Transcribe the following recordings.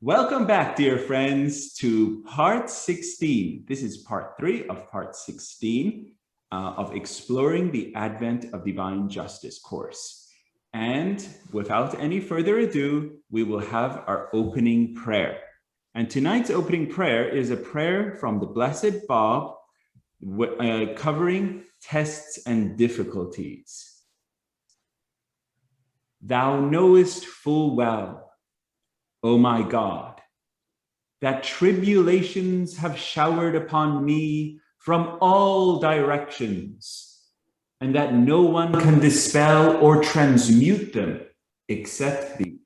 Welcome back, dear friends, to part 16. This is part 3 of part 16 of Exploring the Advent of Divine Justice course. And without any further ado, we will have our opening prayer. And tonight's opening prayer is a prayer from the Blessed Bob covering tests and difficulties. Thou knowest full well, O my God, that tribulations have showered upon me from all directions, and that no one can dispel or transmute them except thee.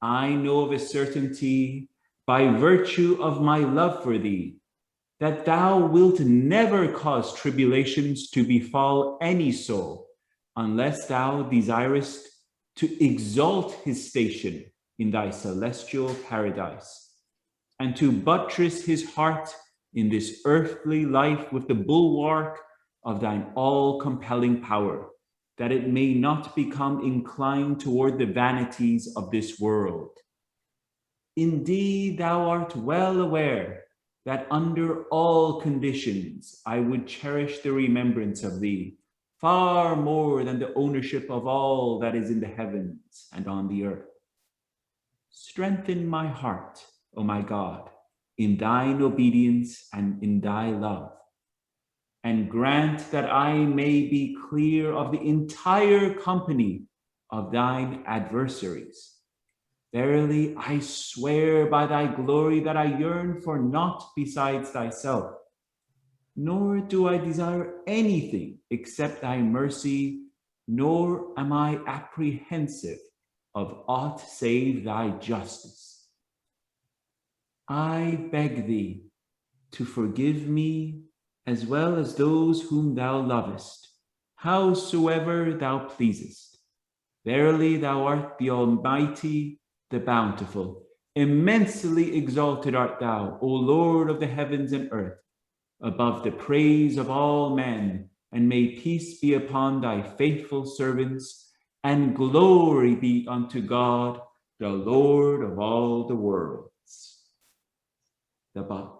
I know of a certainty, by virtue of my love for thee, that thou wilt never cause tribulations to befall any soul, unless thou desirest to exalt his station in thy celestial paradise, and to buttress his heart in this earthly life with the bulwark of thine all-compelling power, that it may not become inclined toward the vanities of this world. Indeed, thou art well aware that under all conditions I would cherish the remembrance of thee, far more than the ownership of all that is in the heavens and on the earth. Strengthen my heart, O my God, in thine obedience and in thy love, and grant that I may be clear of the entire company of thine adversaries. Verily, I swear by thy glory that I yearn for naught besides thyself, nor do I desire anything except thy mercy, nor am I apprehensive of aught save thy justice. I beg thee to forgive me as well as those whom thou lovest, howsoever thou pleasest. Verily thou art the Almighty, the Bountiful. Immensely exalted art thou, O Lord of the heavens and earth, above the praise of all men, and may peace be upon thy faithful servants, and glory be unto God, the Lord of all the worlds. The Bob.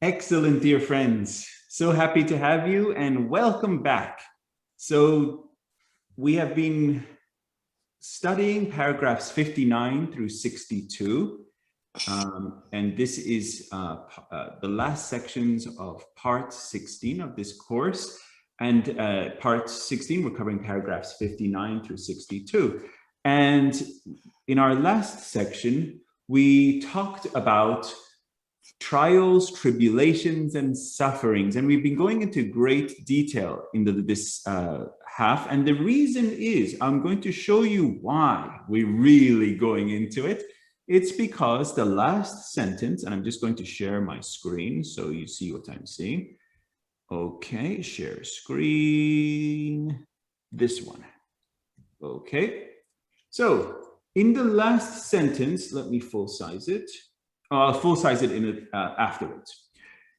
Excellent, dear friends. So happy to have you and welcome back. So we have been studying paragraphs 59 through 62. And this is the last sections of part 16 of this course. And part 16, we're covering paragraphs 59 through 62. And in our last section, we talked about trials, tribulations, and sufferings. And we've been going into great detail in this half. And the reason is, I'm going to show you why we're really going into it. It's because the last sentence, and I'm just going to share my screen so you see what I'm seeing. Okay, share screen, this one. Okay, so in the last sentence, let me full size it afterwards.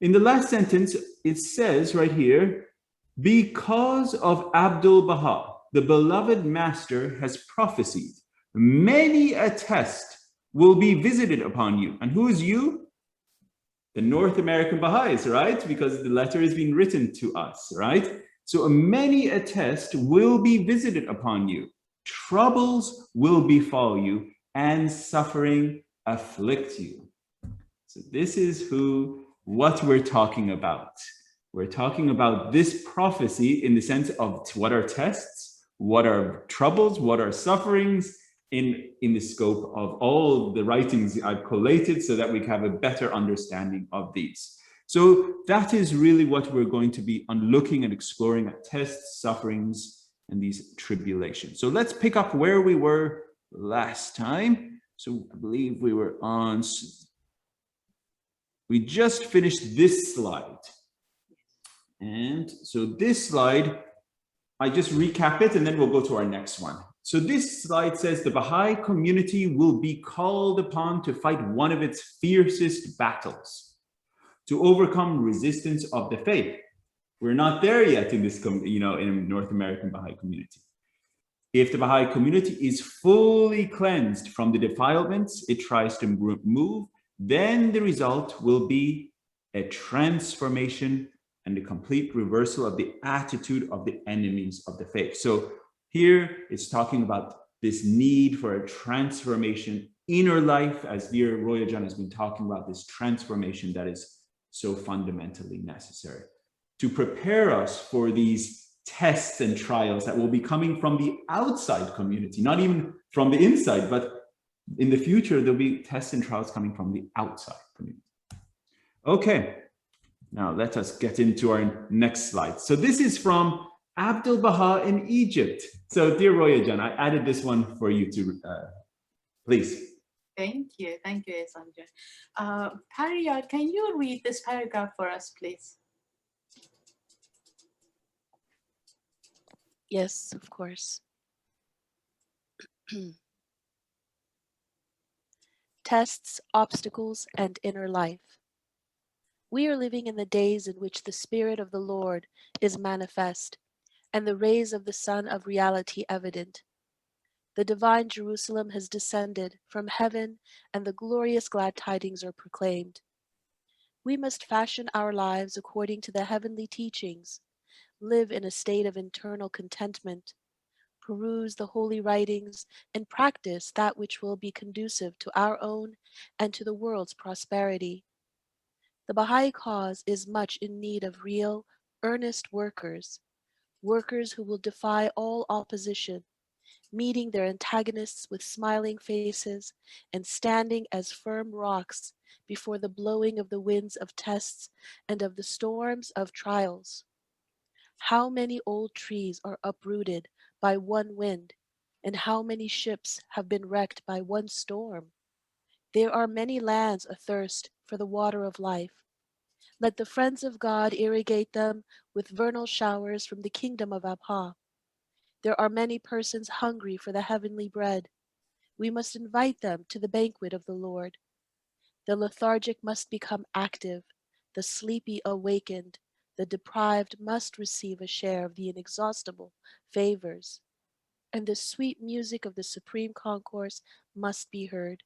In the last sentence, it says right here, because of Abdu'l-Baha, the beloved master has prophesied, many a test will be visited upon you. And who is you? The North American Baha'is, right? Because the letter is being written to us, right? So many a test will be visited upon you. Troubles will befall you and suffering afflict you. So this is what we're talking about. We're talking about this prophecy in the sense of what are tests, what are troubles, what are sufferings, in the scope of all the writings I've collated so that we can have a better understanding of these. So that is really what we're going to be looking and exploring at tests, sufferings, and these tribulations. So let's pick up where we were last time. So I believe we just finished this slide. And so this slide, I just recap it and then we'll go to our next one. So this slide says the Baha'i community will be called upon to fight one of its fiercest battles. to overcome resistance of the faith. We're not there yet in this, in North American Baha'i community. If the Baha'i community is fully cleansed from the defilements it tries to remove, then the result will be a transformation and the complete reversal of the attitude of the enemies of the faith. So here it's talking about this need for a transformation, inner life, as dear Roya Jan has been talking about, this transformation that is so fundamentally necessary to prepare us for these tests and trials that will be coming from the outside community, not even from the inside, but in the future, there'll be tests and trials coming from the outside community. Okay, now let us get into our next slide. So this is from Abdul Baha in Egypt. So dear Roya Jan, I added this one for you to, please. Thank you, Sanjay. Harriet, can you read this paragraph for us, please? Yes, of course. Tests, obstacles, and inner life. We are living in the days in which the Spirit of the Lord is manifest, and the rays of the sun of reality evident. The divine Jerusalem has descended from heaven, and the glorious glad tidings are proclaimed. We must fashion our lives according to the heavenly teachings, live in a state of internal contentment, peruse the holy writings, and practice that which will be conducive to our own and to the world's prosperity. The Baha'i cause is much in need of real, earnest workers, workers who will defy all opposition, meeting their antagonists with smiling faces and standing as firm rocks before the blowing of the winds of tests and of the storms of trials. How many old trees are uprooted by one wind, and how many ships have been wrecked by one storm? There are many lands athirst for the water of life. Let the friends of God irrigate them with vernal showers from the kingdom of Abha. There are many persons hungry for the heavenly bread. We must invite them to the banquet of the Lord. The lethargic must become active, the sleepy awakened, the deprived must receive a share of the inexhaustible favors, and the sweet music of the supreme concourse must be heard.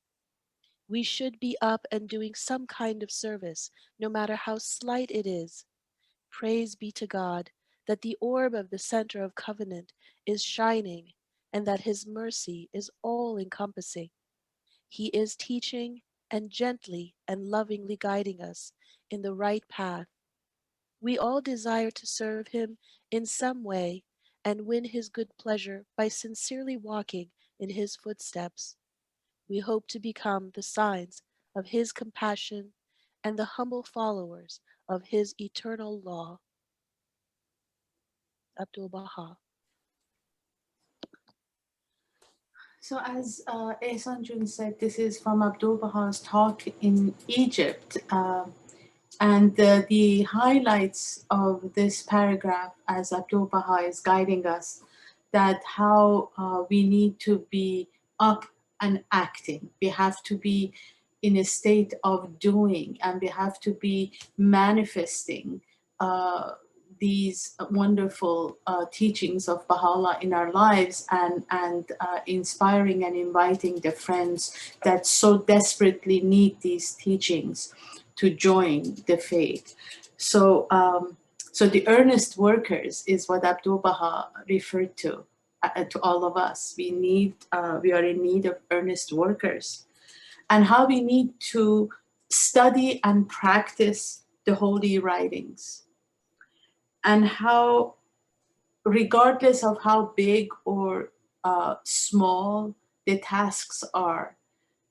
We should be up and doing some kind of service, no matter how slight it is. Praise be to God that the orb of the center of covenant is shining and that his mercy is all-encompassing. He is teaching and gently and lovingly guiding us in the right path. We all desire to serve him in some way and win his good pleasure by sincerely walking in his footsteps. We hope to become the signs of his compassion and the humble followers of his eternal law. Abdul Baha. So as Ehsan Jun said, this is from Abdul Baha's talk in Egypt. And the highlights of this paragraph, as Abdul Baha is guiding us, that how we need to be up and acting. We have to be in a state of doing, and we have to be manifesting these wonderful teachings of Baha'u'llah in our lives, and inspiring and inviting the friends that so desperately need these teachings to join the faith. So, so the earnest workers is what Abdul Baha referred to all of us. We are in need of earnest workers, and how we need to study and practice the holy writings, and how, regardless of how big or small the tasks are,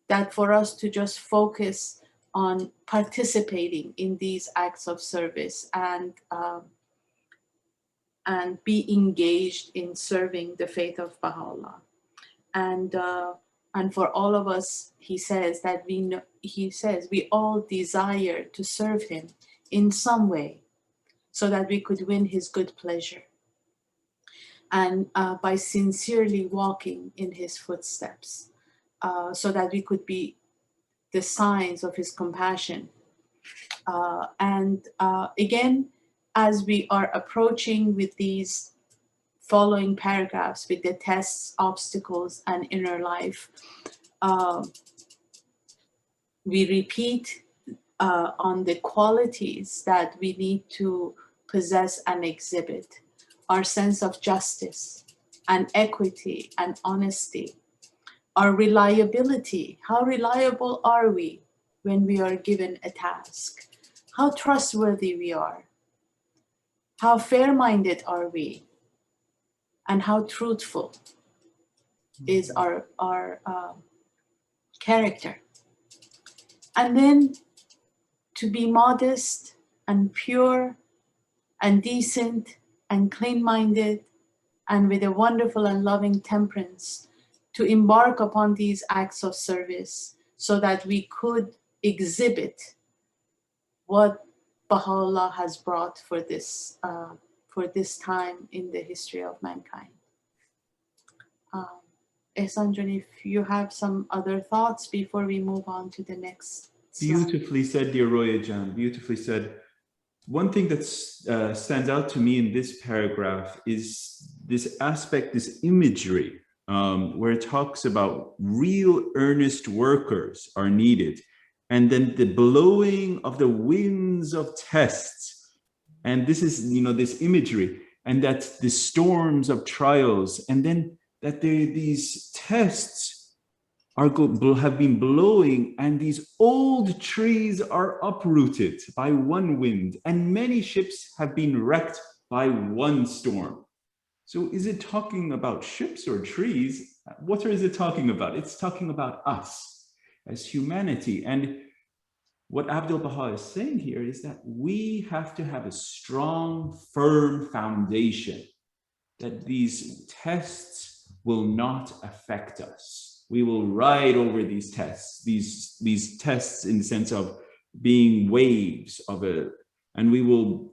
that for us to just focus on participating in these acts of service and be engaged in serving the faith of Baha'u'llah. And for all of us, he says that we all desire to serve him in some way, so that we could win his good pleasure, and by sincerely walking in his footsteps, so that we could be the signs of his compassion Again, as we are approaching with these following paragraphs with the tests, obstacles, and inner life, we repeat on the qualities that we need to possess and exhibit: our sense of justice and equity and honesty, our reliability. How reliable are we when we are given a task? How trustworthy we are? How fair-minded are we? And how truthful is our character? And then to be modest and pure and decent and clean-minded and with a wonderful and loving temperance, to embark upon these acts of service so that we could exhibit what Baha'u'llah has brought for this time in the history of mankind. Ehsan, if you have some other thoughts before we move on to the next slide. Beautifully said, dear Roya Jan, beautifully said. One thing that stands out to me in this paragraph is this aspect, this imagery, where it talks about real earnest workers are needed. And then the blowing of the winds of tests. And this is, this imagery, and that the storms of trials, and then that these tests have been blowing, and these old trees are uprooted by one wind, and many ships have been wrecked by one storm. So is it talking about ships or trees? What is it talking about? It's talking about us as humanity. And what Abdul Baha is saying here is that we have to have a strong, firm foundation, that these tests will not affect us. We will ride over these tests, these tests in the sense of being waves of and we will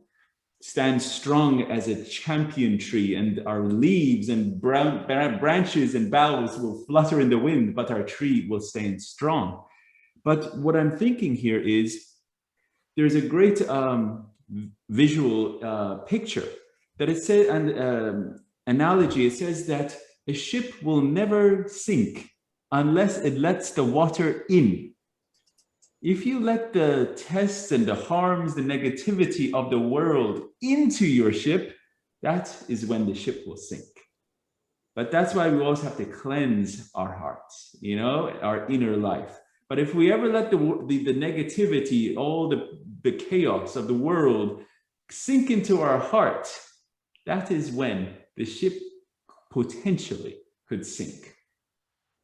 stand strong as a champion tree, and our leaves and branches and boughs will flutter in the wind, but our tree will stand strong. But what I'm thinking here is there's a great visual picture that it says, and analogy, it says that a ship will never sink unless it lets the water in. If you let the tests and the harms, the negativity of the world into your ship, that is when the ship will sink. But that's why we always have to cleanse our hearts, our inner life. But if we ever let the negativity, all the chaos of the world sink into our heart, that is when the ship potentially could sink.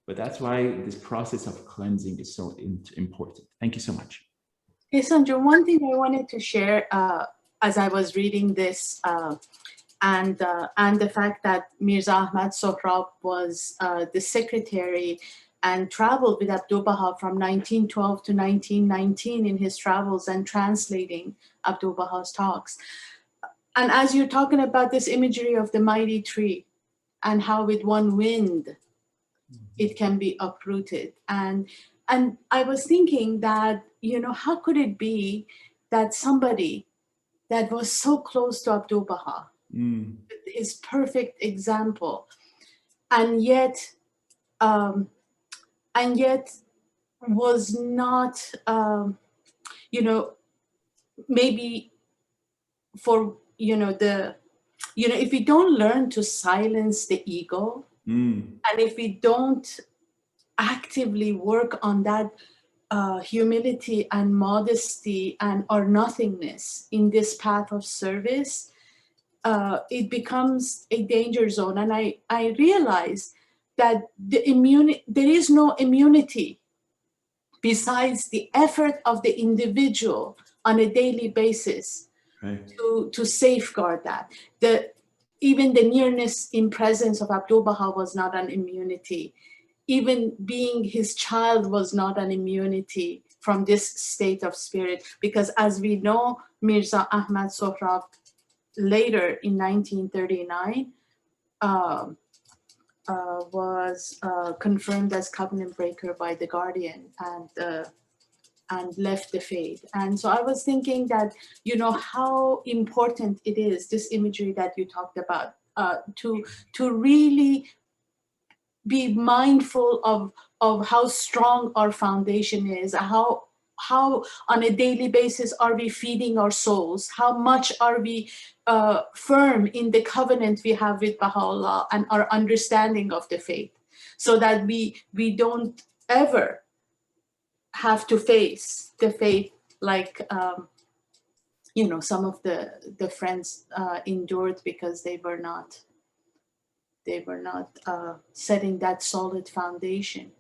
But that's why this process of cleansing is so important. Thank you so much. Hey, Sanju, one thing I wanted to share as I was reading this, and the fact that Mirza Ahmad Sohrab was the secretary and traveled with Abdul Baha from 1912 to 1919 in his travels and translating Abdul Baha's talks. And as you're talking about this imagery of the mighty tree and how with one wind it can be uprooted. And I was thinking that, how could it be that somebody that was so close to Abdul Baha, his perfect example, and yet was not, maybe for, if we don't learn to silence the ego, and if we don't actively work on that humility and modesty and our nothingness in this path of service, it becomes a danger zone. And I realized that there is no immunity besides the effort of the individual on a daily basis, right, to safeguard that. Even the nearness in presence of Abdul Baha was not an immunity. Even being his child was not an immunity from this state of spirit, because as we know, Mirza Ahmad Sohrab later in 1939 was confirmed as covenant breaker by the Guardian, left the faith. And so I was thinking that, you know, how important it is, this imagery that you talked about, to really be mindful of how strong our foundation is, how on a daily basis are we feeding our souls, how much are we firm in the covenant we have with Baha'u'llah and our understanding of the faith, so that we don't ever have to face the faith like you know, some of the friends endured, because they were not setting that solid foundation.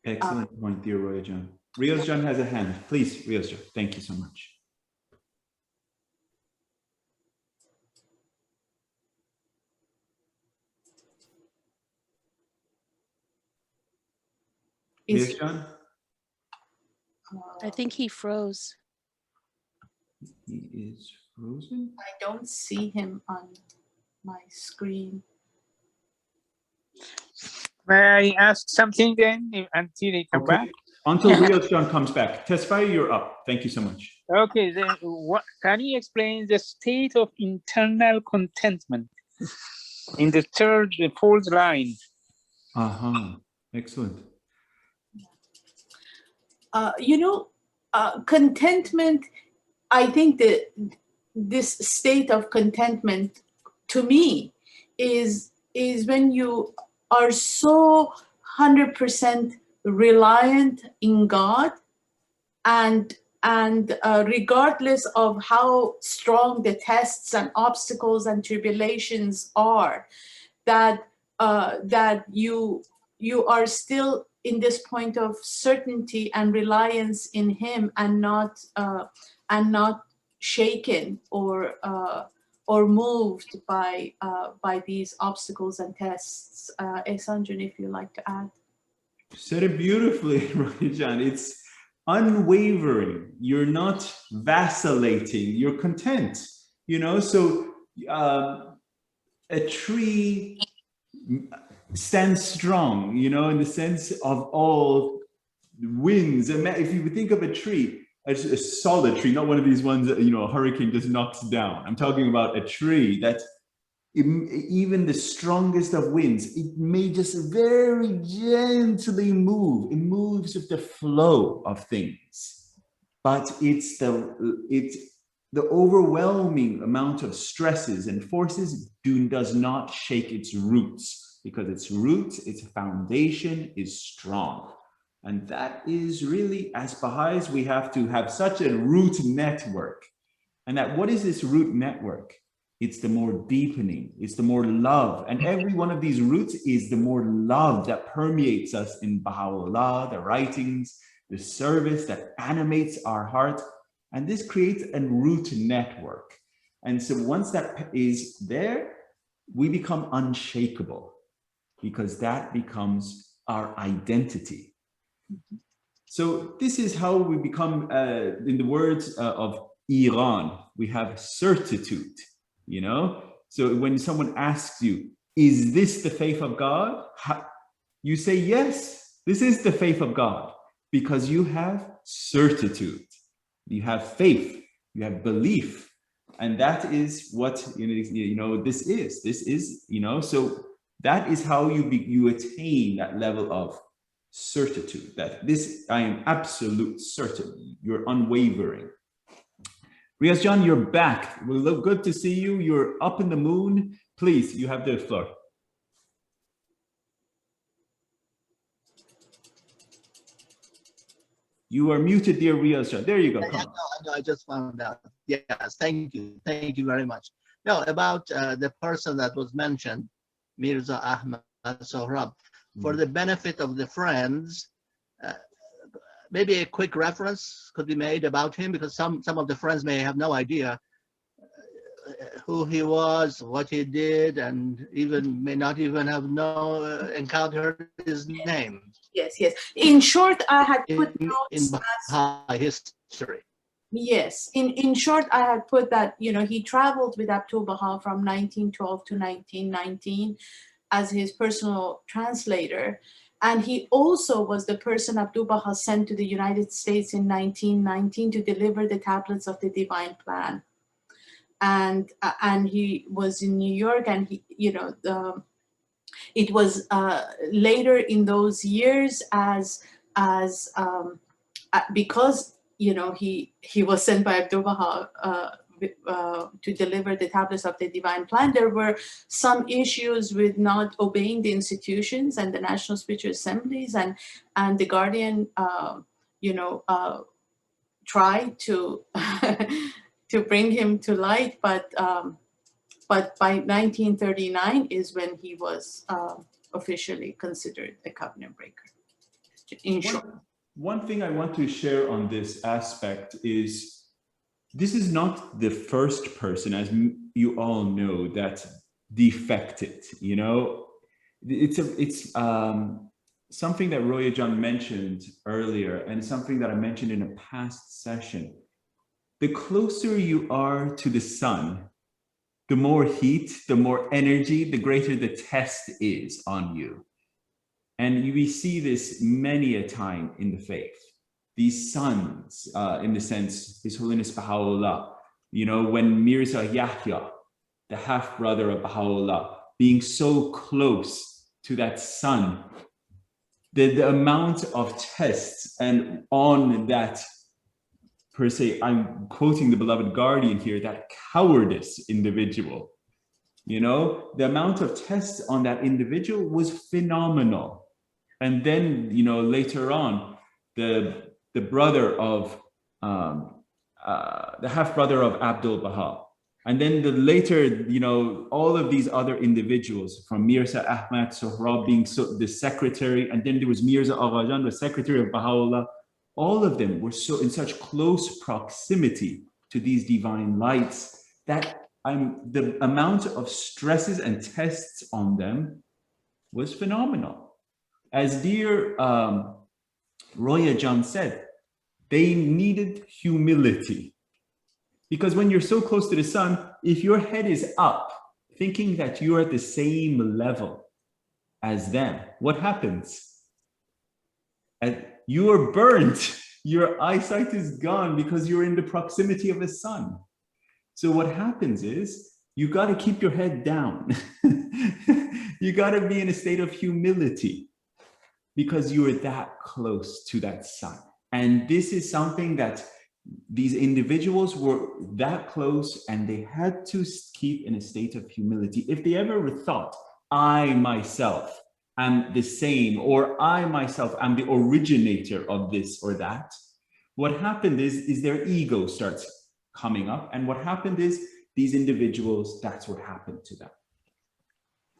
Excellent point, dear Roya John. Riaz John has a hand. Please, Riaz John. Thank you so much. Riaz John? I think he froze. He is frozen? I don't see him on my screen. May I ask something then until he come back? Until Riaz John comes back. Tesfaye, you're up. Thank you so much. Okay, then what can you explain the state of internal contentment in the fourth line? Excellent. You know, contentment, I think that this state of contentment to me is when you are so 100% reliant in God, and regardless of how strong the tests and obstacles and tribulations are, that you are still in this point of certainty and reliance in Him, and not shaken or moved by these obstacles and tests. Ehsanjun, if you'd like to add. Said it beautifully, Rajan. It's unwavering. You're not vacillating. You're content. You know, so a tree stands strong, you know, in the sense of all winds. If you think of a tree, a solid tree, not one of these ones that, you know, a hurricane just knocks down. I'm talking about a tree that even the strongest of winds, it may just very gently move. It moves with the flow of things, but it's the overwhelming amount of stresses and forces does not shake its roots, because its roots, its foundation is strong. And that is really, as Baha'is, we have to have such a root network. And that, what is this root network? It's the more deepening, it's the more love. And every one of these roots is the more love that permeates us in Baha'u'llah, the writings, the service that animates our heart. And this creates a root network. And so once that is there, we become unshakable, because that becomes our identity. So this is how we become, in the words of Iran, we have certitude, you know? So when someone asks you, is this the faith of God? You say, yes, this is the faith of God, because you have certitude, you have faith, you have belief. And that is what, you know, this is, you know, so that is how you attain that level of certitude, that this, I am absolute certain, you're unwavering. Riaz John, you're back. Well, look, good to see you. You're up in the moon. Please, you have the floor. You are muted, dear Riaz John. There you go. Come on. I just found out. Yes, thank you. Thank you very much. No, about the person that was mentioned, Mirza Ahmad Sohrab. For the benefit of the friends, maybe a quick reference could be made about him, because some of the friends may have no idea who he was, what he did, and even may not even have encountered his name. Yes, yes. In short, I had put in notes Baha'i history. Yes, in short, I had put that, you know, he traveled with Abdu'l-Baha from 1912 to 1919 as his personal translator. And he also was the person Abdu'l-Baha sent to the United States in 1919 to deliver the tablets of the Divine Plan. And he was in New York, and he, you know, it was later in those years because, you know, he was sent by Abdu'l-Baha to deliver the tablets of the Divine Plan. There were some issues with not obeying the institutions and the National Spiritual Assemblies, and the Guardian, you know, tried to to bring him to light, but by 1939 is when he was officially considered a covenant breaker. In short. One thing I want to share on this aspect is, this is not the first person, as you all know, that defected. You know, it's something that Roya John mentioned earlier, and something that I mentioned in a past session. The closer you are to the sun, the more heat, the more energy, the greater the test is on you. And we see this many a time in the faith. These sons, in the sense, His Holiness Baha'u'llah, you know, when Mirza Yahya, the half-brother of Baha'u'llah, being so close to that son, the amount of tests and on that, per se, I'm quoting the beloved guardian here, that cowardice individual, you know, the amount of tests on that individual was phenomenal. And then, you know, later on, the brother of, the half-brother of Abdu'l-Baha. And then later, you know, all of these other individuals, from Mirza Ahmad Sohrab being the secretary, and then there was Mirza Aghajan, the secretary of Baha'u'llah. All of them were so in such close proximity to these divine lights that the amount of stresses and tests on them was phenomenal. As dear Roya John said, they needed humility. Because when you're so close to the sun, if your head is up, thinking that you're at the same level as them, what happens? And you are burnt. Your eyesight is gone because you're in the proximity of the sun. So what happens is, you got to keep your head down. You got to be in a state of humility because you are that close to that sun. And this is something that these individuals were that close, and they had to keep in a state of humility. If they ever thought, I myself am the same, or I myself am the originator of this or that, what happened is their ego starts coming up. And what happened is, these individuals, that's what happened to them.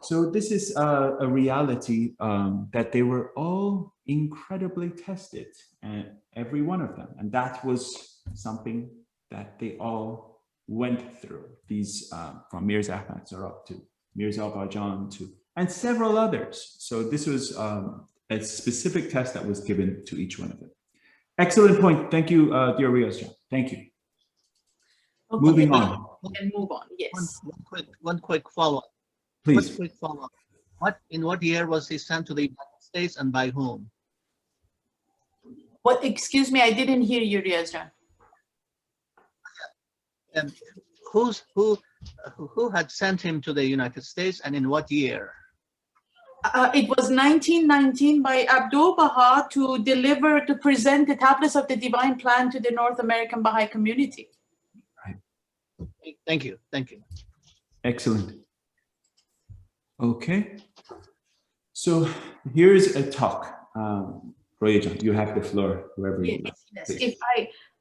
So this is a reality that they were all incredibly tested, and every one of them. And that was something that they all went through. These from Mirza Ahmad Sohrab to Mirza Aghajan to, and several others. So this was a specific test that was given to each one of them. Excellent point. Thank you, dear Riaz John. Thank you. Okay. Moving on. We can move on. Yes. One quick follow-up. Please. One quick follow-up. In what year was he sent to the United States, and by whom? What? Excuse me, I didn't hear you, Riazjan. And who had sent him to the United States, and in what year? It was 1919 by Abdu'l-Baha to present the tablets of the Divine Plan to the North American Baha'i community. Thank you. Thank you. Excellent. Okay. So here's a talk. Roya, you have the floor, whoever you Yes, yes. Please. If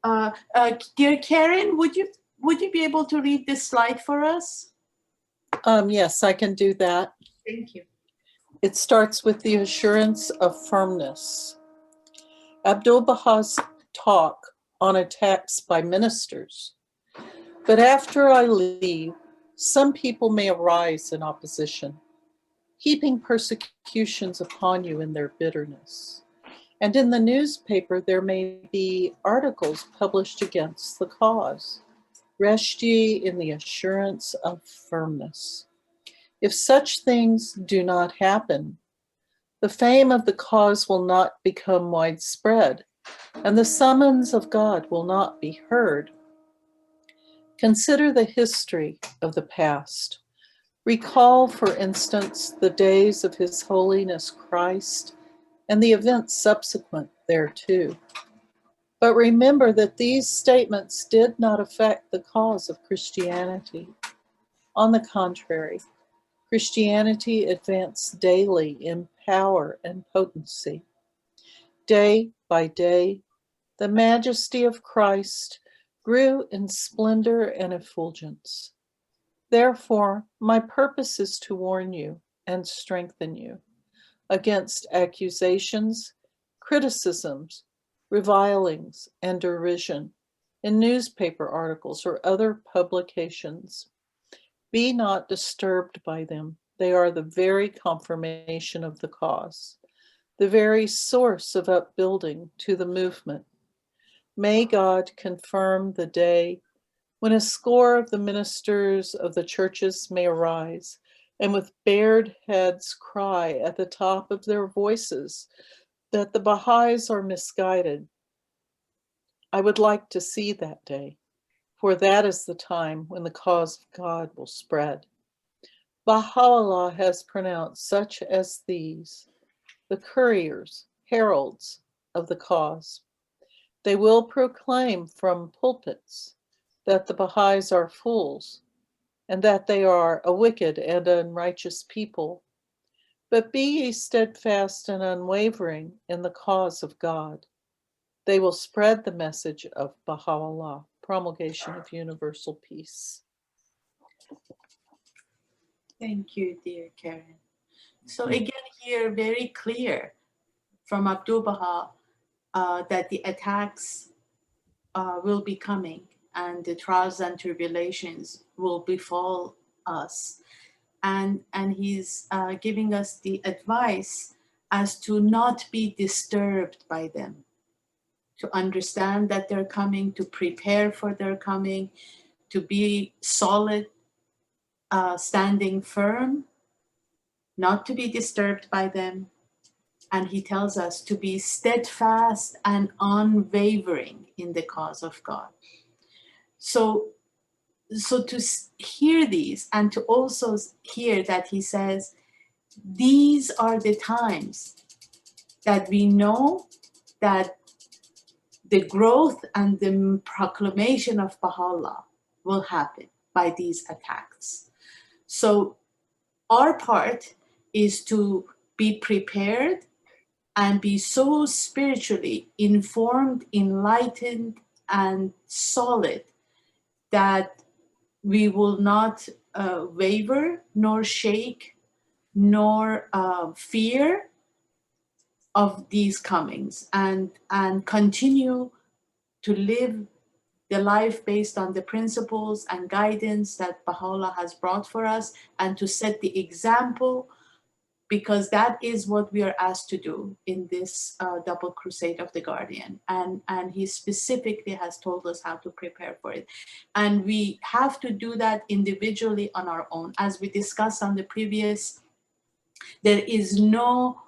I, dear Karen, would you be able to read this slide for us? Yes, I can do that. Thank you. It starts with the assurance of firmness. Abdu'l-Baha's talk on attacks by ministers. But after I leave, some people may arise in opposition, heaping persecutions upon you in their bitterness. And in the newspaper, there may be articles published against the cause. Rest ye in the assurance of firmness. If such things do not happen, The fame of the cause will not become widespread, and the summons of God will not be heard. Consider the history of the past. Recall, for instance, the days of His Holiness Christ and the events subsequent thereto. But remember that these statements did not affect the cause of Christianity. On the contrary, Christianity advanced daily in power and potency. Day by day, the majesty of Christ grew in splendor and effulgence. Therefore, my purpose is to warn you and strengthen you against accusations, criticisms, revilings, and derision in newspaper articles or other publications. Be not disturbed by them. They are the very confirmation of the cause, the very source of upbuilding to the movement. May God confirm the day when a score of the ministers of the churches may arise and with bared heads cry at the top of their voices that the Baha'is are misguided. I would like to see that day, for that is the time when the cause of God will spread. Baha'u'llah has pronounced such as these, the couriers, heralds of the cause. They will proclaim from pulpits that the Baha'is are fools and that they are a wicked and unrighteous people. But be ye steadfast and unwavering in the cause of God. They will spread the message of Baha'u'llah, promulgation of universal peace. Thank you, dear Karen. So again, here very clear from Abdu'l-Baha that the attacks will be coming and the trials and tribulations will befall us. And he's giving us the advice as to not be disturbed by them, to understand that they're coming, to prepare for their coming, to be solid, standing firm, not to be disturbed by them. And he tells us to be steadfast and unwavering in the cause of God. So to hear these and to also hear that he says, these are the times that we know that the growth and the proclamation of Baha'u'llah will happen by these attacks. So our part is to be prepared and be so spiritually informed, enlightened, and solid that we will not waver, nor shake, nor fear of these comings, and continue to live the life based on the principles and guidance that Baha'u'llah has brought for us, and to set the example, because that is what we are asked to do in this double crusade of the Guardian. And he specifically has told us how to prepare for it. And we have to do that individually on our own. As we discussed on the previous, there is no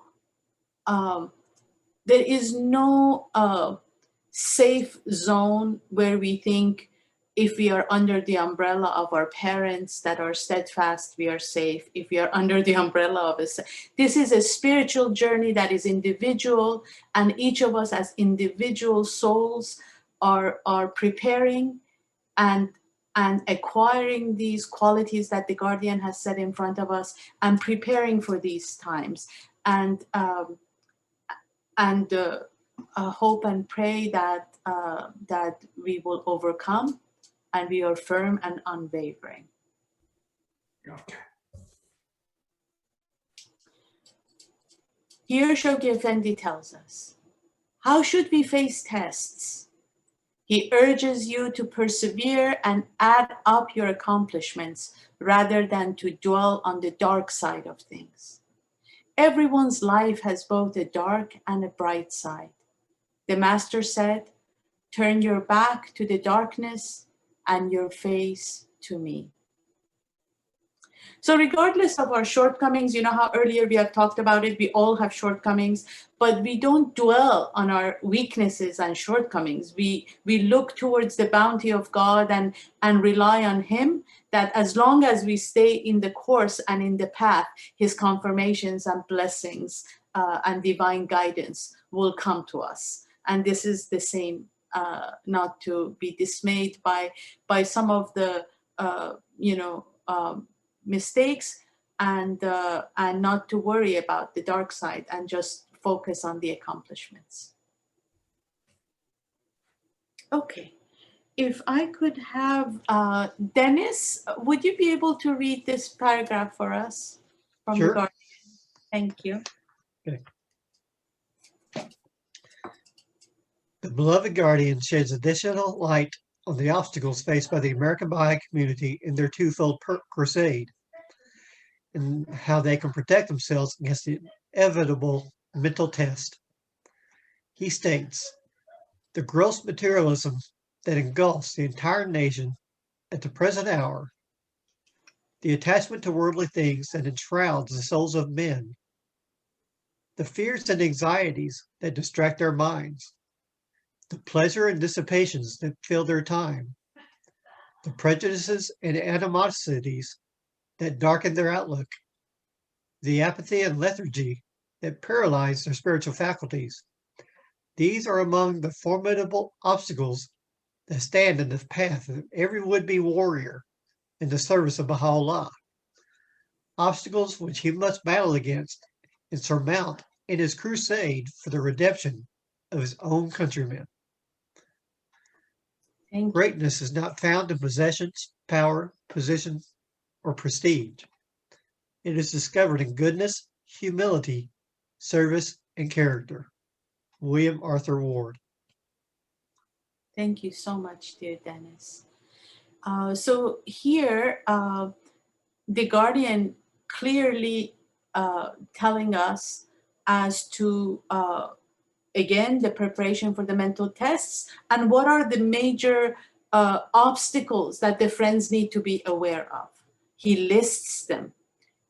safe zone where we think if we are under the umbrella of our parents that are steadfast, we are safe. If we are under the umbrella of this is a spiritual journey that is individual, and each of us as individual souls are preparing and acquiring these qualities that the Guardian has set in front of us, and preparing for these times, and hope and pray that that we will overcome, and we are firm and unwavering. Okay. Here Shoghi Effendi tells us, how should we face tests? He urges you to persevere and add up your accomplishments rather than to dwell on the dark side of things. Everyone's life has both a dark and a bright side. The Master said, turn your back to the darkness and your face to me. So regardless of our shortcomings, you know how earlier we have talked about it, we all have shortcomings, but we don't dwell on our weaknesses and shortcomings. We look towards the bounty of God and rely on him, that as long as we stay in the course and in the path, his confirmations and blessings and divine guidance will come to us. And this is the same, not to be dismayed by some of the, mistakes, and not to worry about the dark side and just focus on the accomplishments. Okay, if I could have Dennis, would you be able to read this paragraph for us from Sure. the Guardian? Thank you. Okay. The beloved Guardian sheds additional light on the obstacles faced by the American Baha'i community in their twofold crusade, and how they can protect themselves against the inevitable mental test. He states, the gross materialism that engulfs the entire nation at the present hour, the attachment to worldly things that enshrouds the souls of men, the fears and anxieties that distract their minds, the pleasure and dissipations that fill their time, the prejudices and animosities that darken their outlook, the apathy and lethargy that paralyze their spiritual faculties. These are among the formidable obstacles that stand in the path of every would-be warrior in the service of Baha'u'llah. Obstacles which he must battle against and surmount in his crusade for the redemption of his own countrymen. Thank you. Greatness is not found in possessions, power, position, or prestige. It is discovered in goodness, humility, service, and character. William Arthur Ward. Thank you so much, dear Dennis. So here, the Guardian clearly telling us as to, again, the preparation for the mental tests and what are the major obstacles that the friends need to be aware of. He lists them: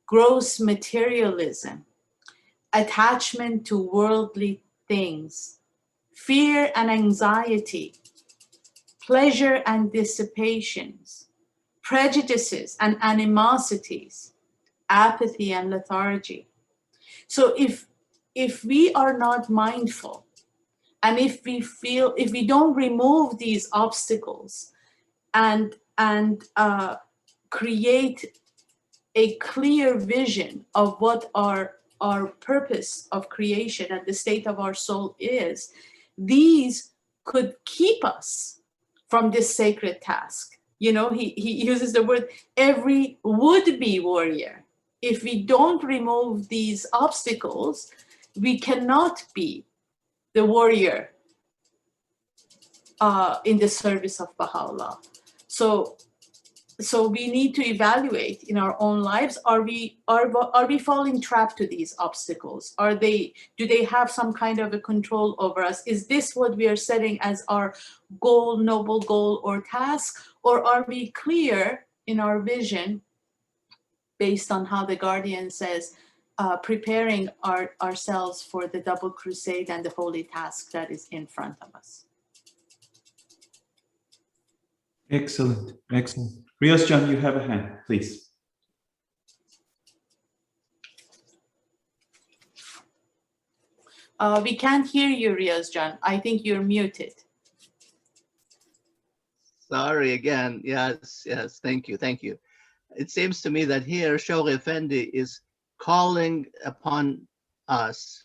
gross materialism, attachment to worldly things, fear and anxiety, pleasure and dissipations, prejudices and animosities, apathy and lethargy. So if we are not mindful, and if we don't remove these obstacles and create a clear vision of what our purpose of creation and the state of our soul is, these could keep us from this sacred task. You know, he uses the word every would-be warrior. If we don't remove these obstacles, we cannot be the warrior in the service of Baha'u'llah. So we need to evaluate in our own lives: are we falling trap to these obstacles? Do they have some kind of a control over us? Is this what we are setting as our goal, noble goal or task? Or are we clear in our vision based on how the Guardian says, preparing ourselves for the double crusade and the holy task that is in front of us? Excellent, excellent. Rios John, you have a hand, please. We can't hear you, Rios John. I think you're muted. Sorry again. Yes, thank you. It seems to me that here Shoghi Effendi is calling upon us,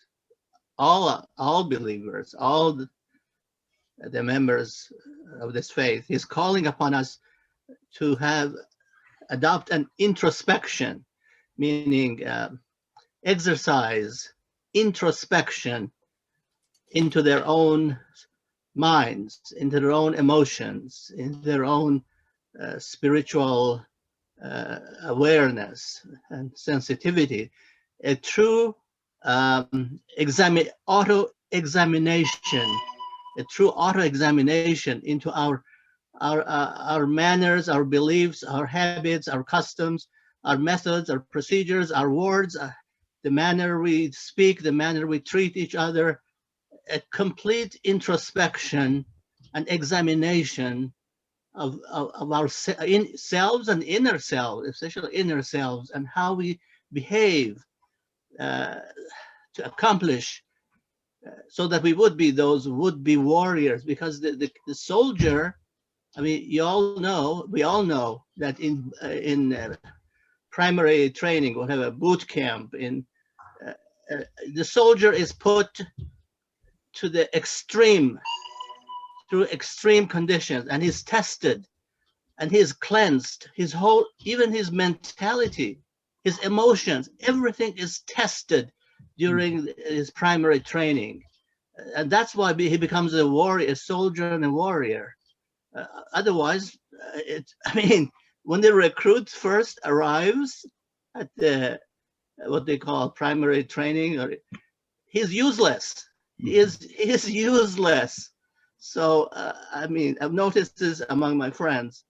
all believers, all the members of this faith. He's calling upon us to adopt an introspection, meaning exercise introspection into their own minds, into their own emotions, into their own spiritual awareness and sensitivity, a true auto-examination into our manners, our beliefs, our habits, our customs, our methods, our procedures, our words, the manner we speak, the manner we treat each other, a complete introspection and examination of our selves and inner selves, especially inner selves, and how we behave to accomplish so that we would be those would-be warriors. Because the soldier, I mean, we all know that in primary training, whatever, boot camp, the soldier is put to the extreme, through extreme conditions, and he's tested, and he's cleansed. Even his mentality, his emotions, everything is tested during his primary training. And that's why he becomes a warrior, a soldier and a warrior. Otherwise, when the recruit first arrives at the what they call primary training, he's useless. He is useless. So I've noticed this among my friends.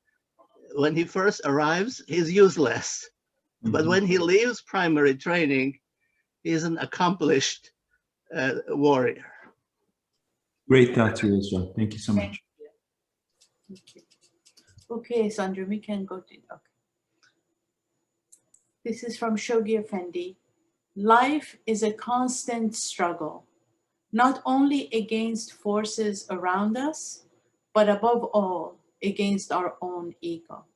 When he first arrives, he's useless. But when he leaves primary training, he's an accomplished warrior. Great thoughts, Rosha. Thank you so much. Okay, Sandra, we can go to, okay. This is from Shogi Effendi. Life is a constant struggle, not only against forces around us, but above all, against our own ego.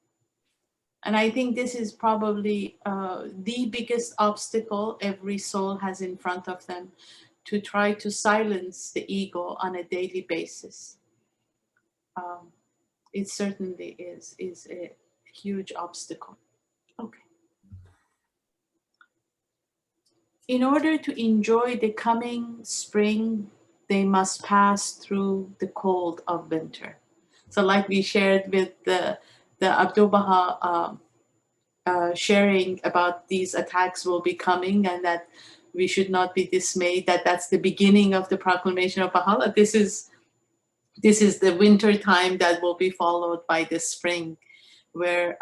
And I think this is probably the biggest obstacle every soul has in front of them, to try to silence the ego on a daily basis. It certainly is a huge obstacle. Okay. In order to enjoy the coming spring, they must pass through the cold of winter. So like we shared with the Abdu'l-Baha sharing about these attacks will be coming, and that we should not be dismayed, that that's the beginning of the proclamation of Baha'u'llah. This is the winter time that will be followed by the spring, where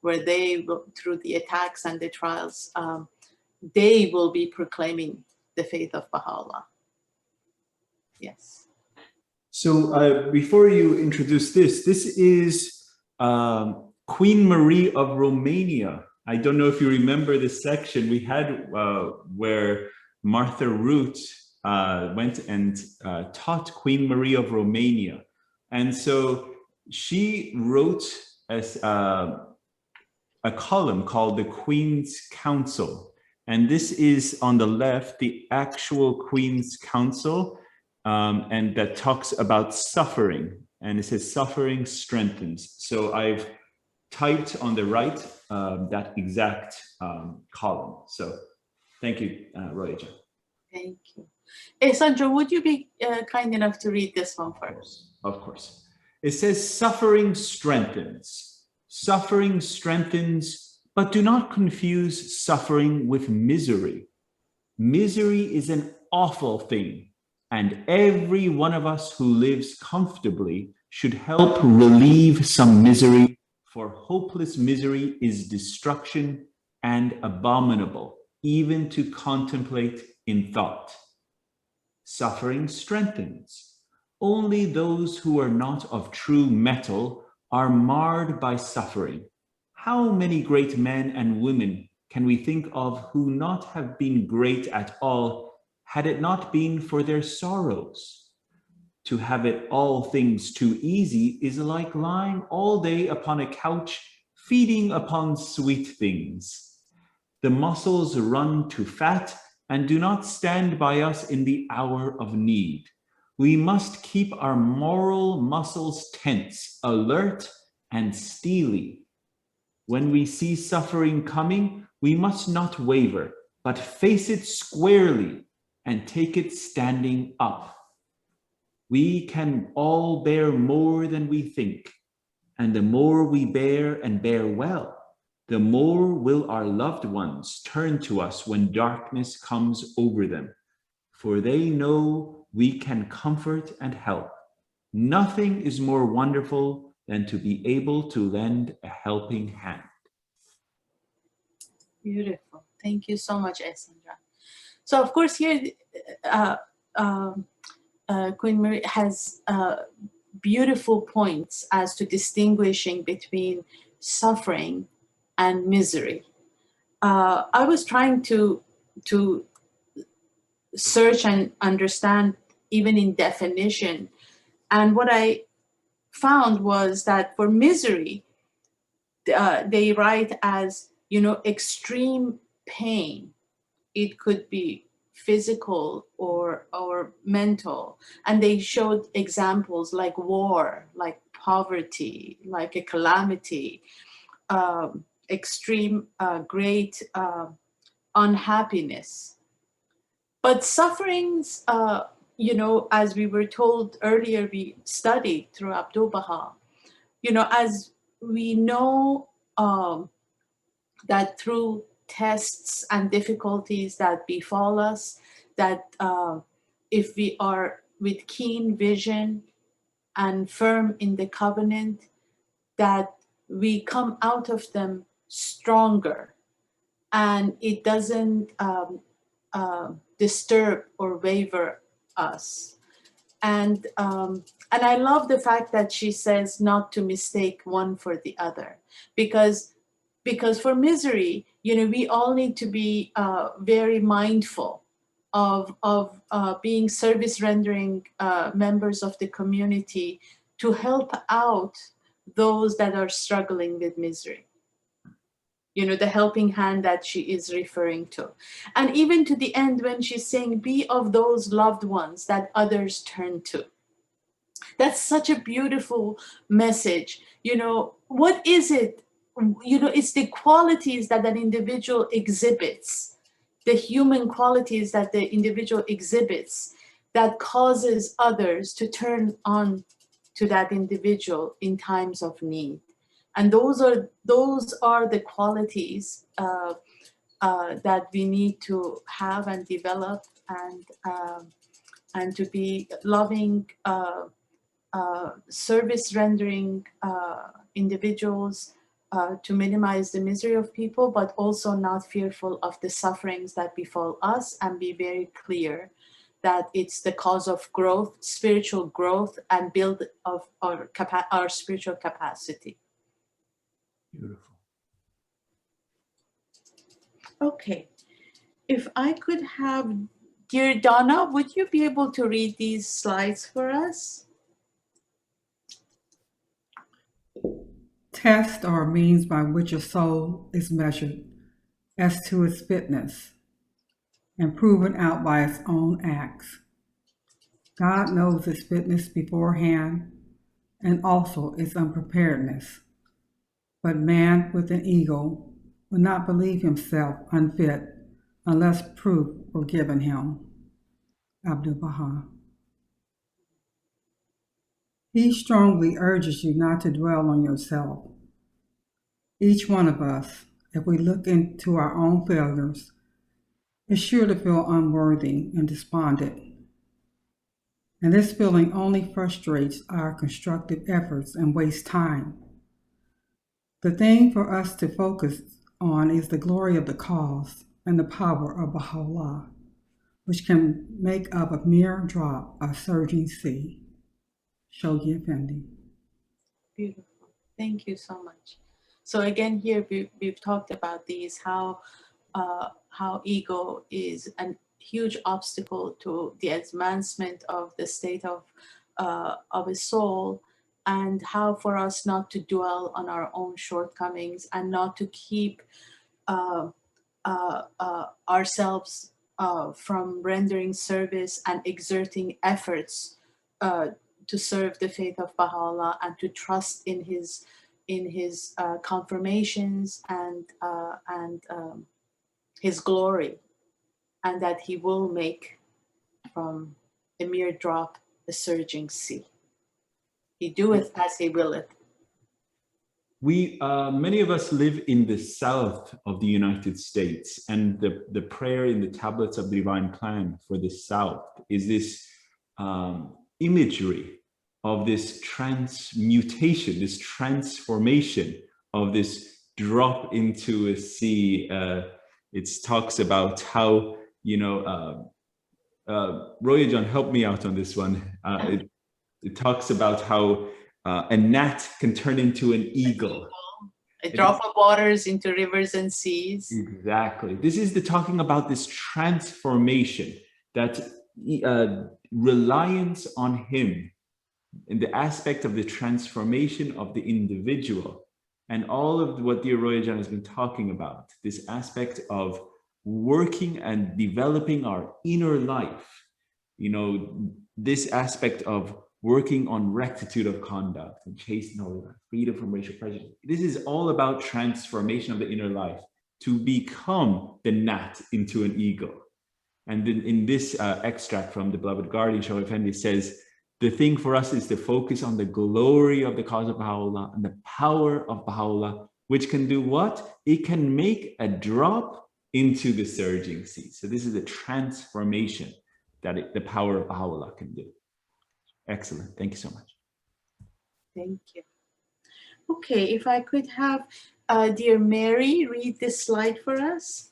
they will, through the attacks and the trials, they will be proclaiming the faith of Baha'u'llah. Yes. So before you introduce this is Queen Marie of Romania. I don't know if you remember this section we had where Martha Root went and taught Queen Marie of Romania. And so she wrote a column called the Queen's Council. And this is on the left, the actual Queen's Council, and that talks about suffering. And it says suffering strengthens. So I've typed on the right that exact column. So thank you, Roya. Thank you. Sandra, would you be kind enough to read this one first? Of course. It says suffering strengthens. Suffering strengthens, but do not confuse suffering with misery. Misery is an awful thing, and every one of us who lives comfortably should help relieve some misery, for hopeless misery is destruction and abominable, even to contemplate in thought. Suffering strengthens. Only those who are not of true metal are marred by suffering. How many great men and women can we think of who not have been great at all, had it not been for their sorrows? To have it all things too easy is like lying all day upon a couch, feeding upon sweet things. The muscles run to fat and do not stand by us in the hour of need. We must keep our moral muscles tense, alert, and steely. When we see suffering coming, we must not waver, but face it squarely and take it standing up. We can all bear more than we think, and the more we bear and bear well, the more will our loved ones turn to us when darkness comes over them, for they know we can comfort and help. Nothing is more wonderful than to be able to lend a helping hand. Beautiful. Thank you so much, Sandra. So, of course, here Queen Marie has beautiful points as to distinguishing between suffering and misery. I was trying to search and understand even in definition, and what I found was that for misery, they write as, you know, extreme pain. It could be physical or mental, and they showed examples like war, like poverty, like a calamity, extreme great unhappiness. But sufferings, you know, as we were told earlier, we studied through Abdu'l-Baha, you know, as we know, that through tests and difficulties that befall us, that if we are with keen vision and firm in the covenant, that we come out of them stronger, and it doesn't disturb or waver us. And I love the fact that she says not to mistake one for the other, because for misery, you know, we all need to be very mindful of being service rendering members of the community to help out those that are struggling with misery. You know, the helping hand that she is referring to. And even to the end when she's saying, be of those loved ones that others turn to. That's such a beautiful message. You know, what is it? You know, it's the qualities that an individual exhibits, the human qualities that the individual exhibits, that causes others to turn on to that individual in times of need. And those are the qualities that we need to have and develop, and to be loving, service rendering individuals, to minimize the misery of people, but also not fearful of the sufferings that befall us, and be very clear that it's the cause of growth, spiritual growth, and build of our spiritual capacity. Beautiful. Okay, if I could have, dear Donna, would you be able to read these slides for us? Tests are a means by which a soul is measured as to its fitness and proven out by its own acts. God knows its fitness beforehand and also its unpreparedness. But man with an ego would not believe himself unfit unless proof were given him. Abdu'l-Baha. He strongly urges you not to dwell on yourself. Each one of us, if we look into our own failures, is sure to feel unworthy and despondent. And this feeling only frustrates our constructive efforts and wastes time. The thing for us to focus on is the glory of the cause and the power of Baha'u'llah, which can make of a mere drop a surging sea. Shoghi Effendi. Beautiful. Thank you so much. So again, here we've talked about these, how ego is a huge obstacle to the advancement of the state of a soul, and how for us not to dwell on our own shortcomings, and not to keep ourselves from rendering service and exerting efforts to serve the faith of Baha'u'llah, and to trust in his confirmations and his glory, and that he will make from a mere drop a surging sea. He doeth as he willeth. We, many of us live in the south of the United States, and the prayer in the tablets of the divine plan for the south is this imagery of this transmutation, this transformation of this drop into a sea. It talks about how, you know, Roya John, help me out on this one. It talks about how a gnat can turn into an eagle. A drop of waters into rivers and seas. Exactly. This is talking about this transformation, that reliance on him in the aspect of the transformation of the individual, and all of what dear Roya John has been talking about, this aspect of working and developing our inner life, you know, this aspect of working on rectitude of conduct and chastening, freedom from racial prejudice. This is all about transformation of the inner life to become the gnat into an eagle. And then in this extract from the beloved guardian, Shaw Effendi says, the thing for us is to focus on the glory of the cause of Baha'u'llah and the power of Baha'u'llah, which can do what? It can make a drop into the surging sea. So this is a transformation that the power of Baha'u'llah can do. Excellent. Thank you so much. Thank you. Okay, if I could have dear Mary read this slide for us.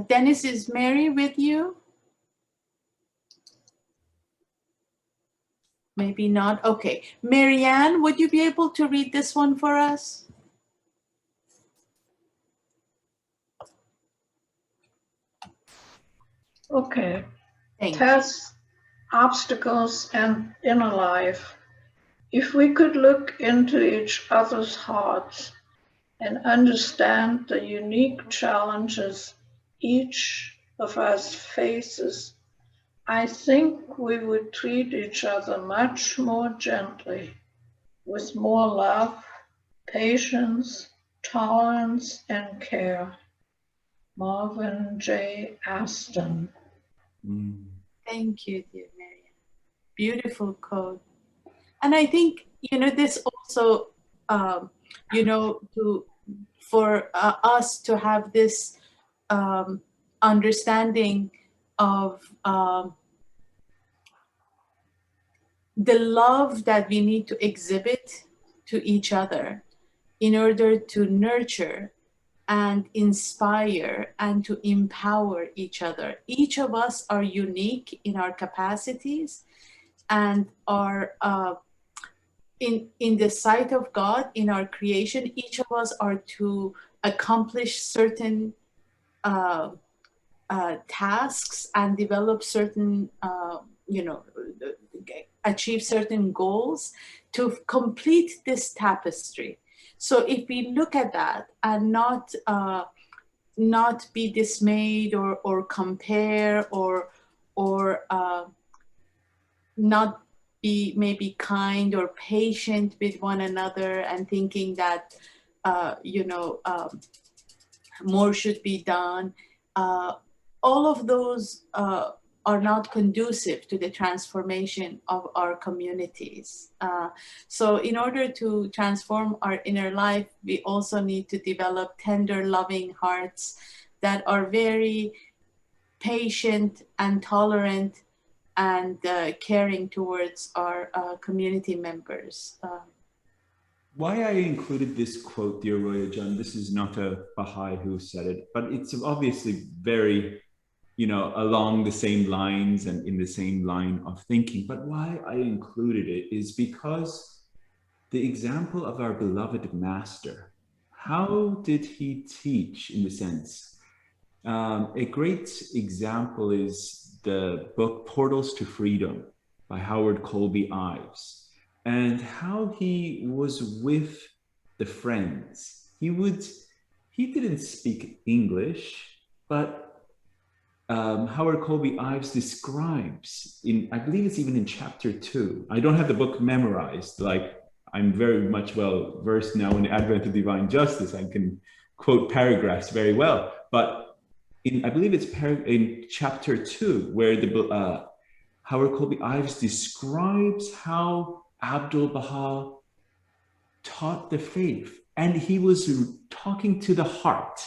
Dennis, is Mary with you? Maybe not. Okay. Marianne, would you be able to read this one for us? Okay. Thank you. Tests, obstacles, and inner life. If we could look into each other's hearts and understand the unique challenges each of us faces, I think we would treat each other much more gently, with more love, patience, tolerance, and care. Marvin J. Aston. Thank you, dear Marianne. Beautiful quote. And I think, you know, this also, you know, for us to have this understanding of the love that we need to exhibit to each other in order to nurture and inspire and to empower each other. Each of us are unique in our capacities and are in the sight of God, in our creation. Each of us are to accomplish certain tasks and develop certain, you know, achieve certain goals to complete this tapestry. So if we look at that and not be dismayed or compare or not be maybe kind or patient with one another and thinking that you know, more should be done, all of those are not conducive to the transformation of our communities. So in order to transform our inner life, we also need to develop tender, loving hearts that are very patient and tolerant and caring towards our community members. Why I included this quote, dear Roya John, this is not a Baha'i who said it, but it's obviously very, you know, along the same lines and in the same line of thinking. But why I included it is because the example of our beloved master, how did he teach in the sense? A great example is the book Portals to Freedom by Howard Colby Ives, and how he was with the friends. He didn't speak English, but Howard Colby Ives describes I believe it's even in chapter 2. I don't have the book memorized, like I'm very much well versed now in the advent of divine justice. I can quote paragraphs very well, but I believe it's in chapter 2 where Howard Colby Ives describes how Abdu'l-Baha taught the faith, and he was talking to the heart.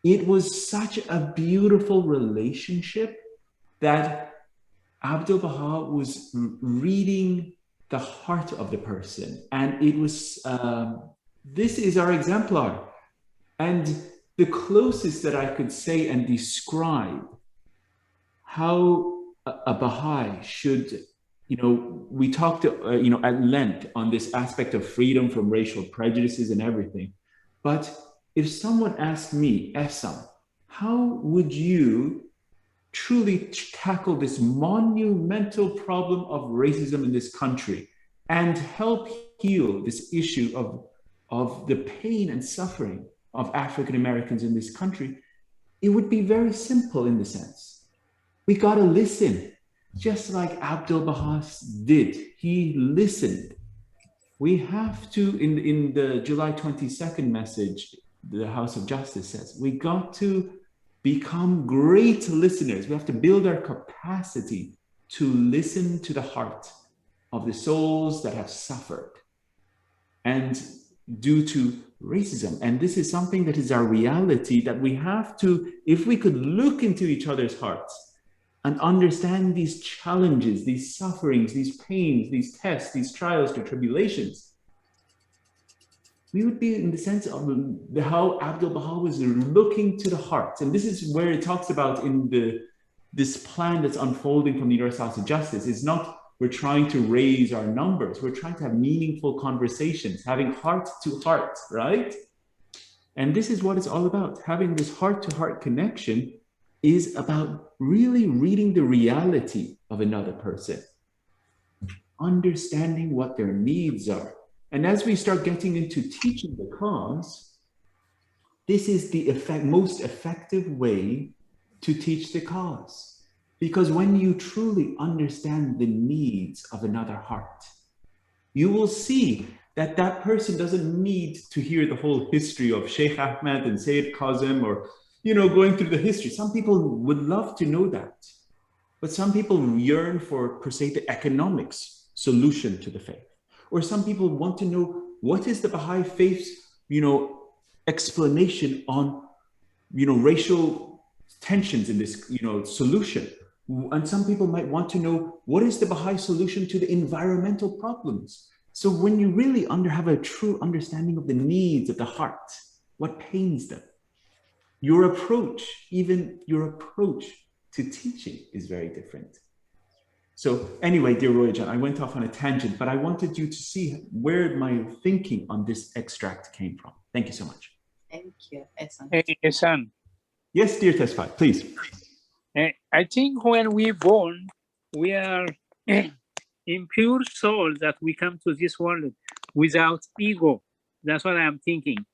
It was such a beautiful relationship that Abdu'l-Baha was reading the heart of the person, and it was, this is our exemplar. And the closest that I could say and describe how a Baha'i should, we talked, at length on this aspect of freedom from racial prejudices and everything. But if someone asked me, Ehsan, how would you truly tackle this monumental problem of racism in this country and help heal this issue of the pain and suffering of African Americans in this country, it would be very simple in the sense. We got to listen, just like Abdu'l-Baha did. He listened. We have to, in the July 22nd message, the House of Justice says, we got to become great listeners. We have to build our capacity to listen to the heart of the souls that have suffered and due to racism. And this is something that is our reality, that we have to, if we could look into each other's hearts and understand these challenges, these sufferings, these pains, these tests, these trials, the tribulations, we would be in the sense of how Abdu'l-Baha was looking to the heart. And this is where it talks about in this plan that's unfolding from the Universal House of Justice. It's not we're trying to raise our numbers. We're trying to have meaningful conversations, having heart to heart, right? And this is what it's all about. Having this heart to heart connection is about really reading the reality of another person, understanding what their needs are. And as we start getting into teaching the cause, this is the most effective way to teach the cause. Because when you truly understand the needs of another heart, you will see that that person doesn't need to hear the whole history of Sheikh Ahmed and Sayyid Kazim or, going through the history. Some people would love to know that. But some people yearn for, per se, the economics solution to the faith. Or some people want to know what is the Baha'i faith's, explanation on, racial tensions in this, solution. And some people might want to know what is the Baha'i solution to the environmental problems. So when you really have a true understanding of the needs of the heart, what pains them, your approach to teaching is very different. So anyway, dear Royajan, I went off on a tangent, but I wanted you to see where my thinking on this extract came from. Thank you so much. Thank you, Ehsan. Hey, Ehsan, Yes, dear Tesfai, please. I think when we're born, we are impure souls that we come to this world without ego. That's what I'm thinking.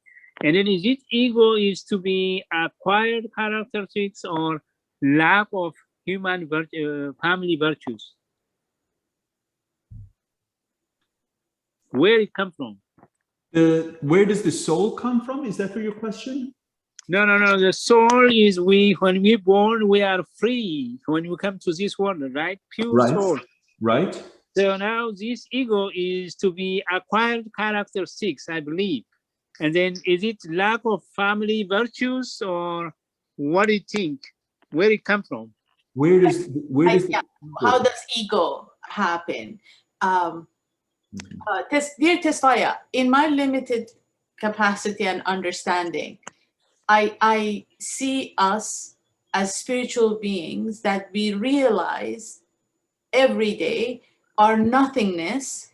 And then is it ego is to be acquired characteristics or lack of human family virtues? Where it come from? Where does the soul come from? Is that for your question? No. The soul is when we're born, we are free. When we come to this world, right? Pure soul. Right. So now this ego is to be acquired characteristics, I believe. And then is it lack of family virtues or what do you think? Where it come from? How does ego happen? Dear Tesfaya, in my limited capacity and understanding, I see us as spiritual beings that we realize every day our nothingness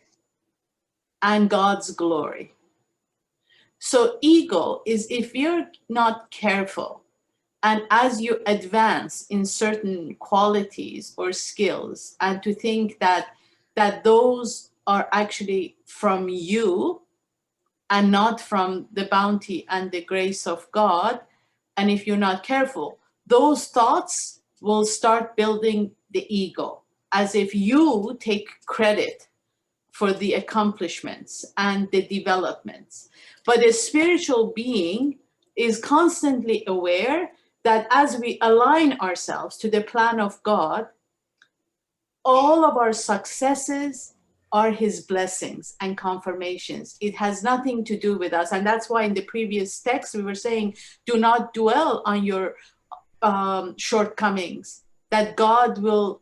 and God's glory. So ego is, if you're not careful, and as you advance in certain qualities or skills, and to think that those are actually from you and not from the bounty and the grace of God, and if you're not careful, those thoughts will start building the ego, as if you take credit for the accomplishments and the developments. But a spiritual being is constantly aware that as we align ourselves to the plan of God, all of our successes are his blessings and confirmations. It has nothing to do with us. And that's why in the previous text, we were saying, do not dwell on your shortcomings, that God will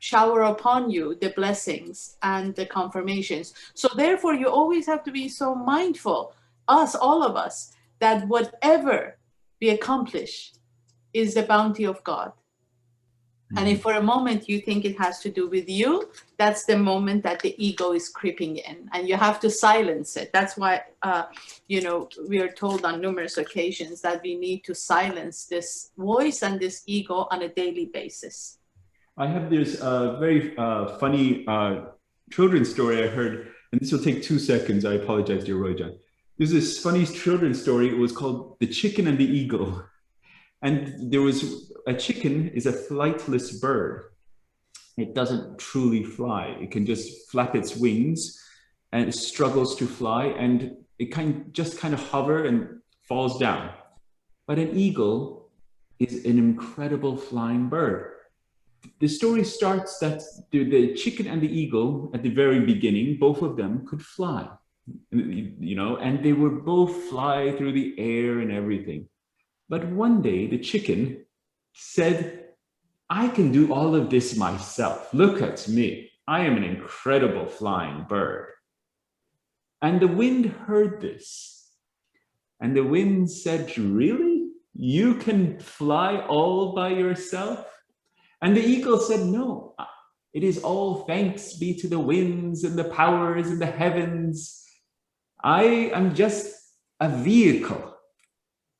shower upon you the blessings and the confirmations. So therefore, you always have to be so mindful, all of us, that whatever we accomplish is the bounty of God. And if for a moment you think it has to do with you, that's the moment that the ego is creeping in, and you have to silence it. That's why, we are told on numerous occasions that we need to silence this voice and this ego on a daily basis. I have this very funny children's story I heard, and this will take 2 seconds. I apologize, dear Roja. There's this funny children's story. It was called The Chicken and the Eagle. And there was a chicken is a flightless bird. It doesn't truly fly. It can just flap its wings and it struggles to fly, and it just kind of hover and falls down. But an eagle is an incredible flying bird. The story starts that the chicken and the eagle at the very beginning, both of them could fly, and they would both fly through the air and everything. But one day the chicken said, I can do all of this myself. Look at me. I am an incredible flying bird. And the wind heard this. And the wind said, really? You can fly all by yourself? And the eagle said, no, it is all thanks be to the winds and the powers in the heavens. I am just a vehicle.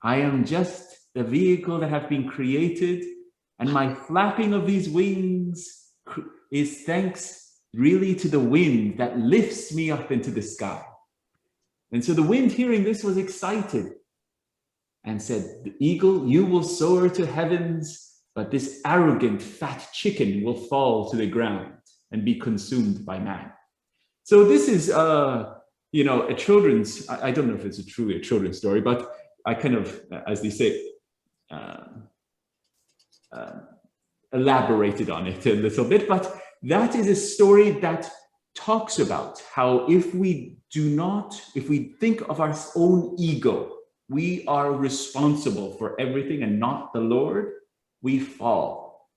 I am just the vehicle that have been created, and my flapping of these wings is thanks really to the wind that lifts me up into the sky. And so the wind, hearing this, was excited and said, the eagle, you will soar to heavens, but this arrogant fat chicken will fall to the ground and be consumed by man. So this is, a children's, I don't know if it's truly a children's story, but I kind of, as they say, elaborated on it a little bit, but that is a story that talks about how if we think of our own ego, we are responsible for everything and not the Lord, we fall.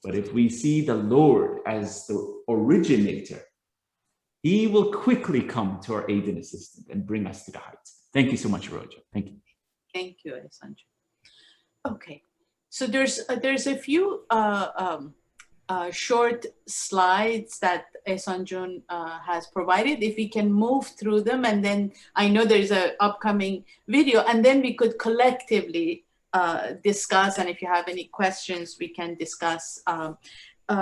But if we see the Lord as the originator, he will quickly come to our aid and assistance and bring us to the heights. Thank you so much, Roja. Thank you. Thank you, Alessandro. Okay, so there's a few short slides that Esanjun has provided. If we can move through them, and then I know there's an upcoming video, and then we could collectively discuss, and if you have any questions, we can discuss.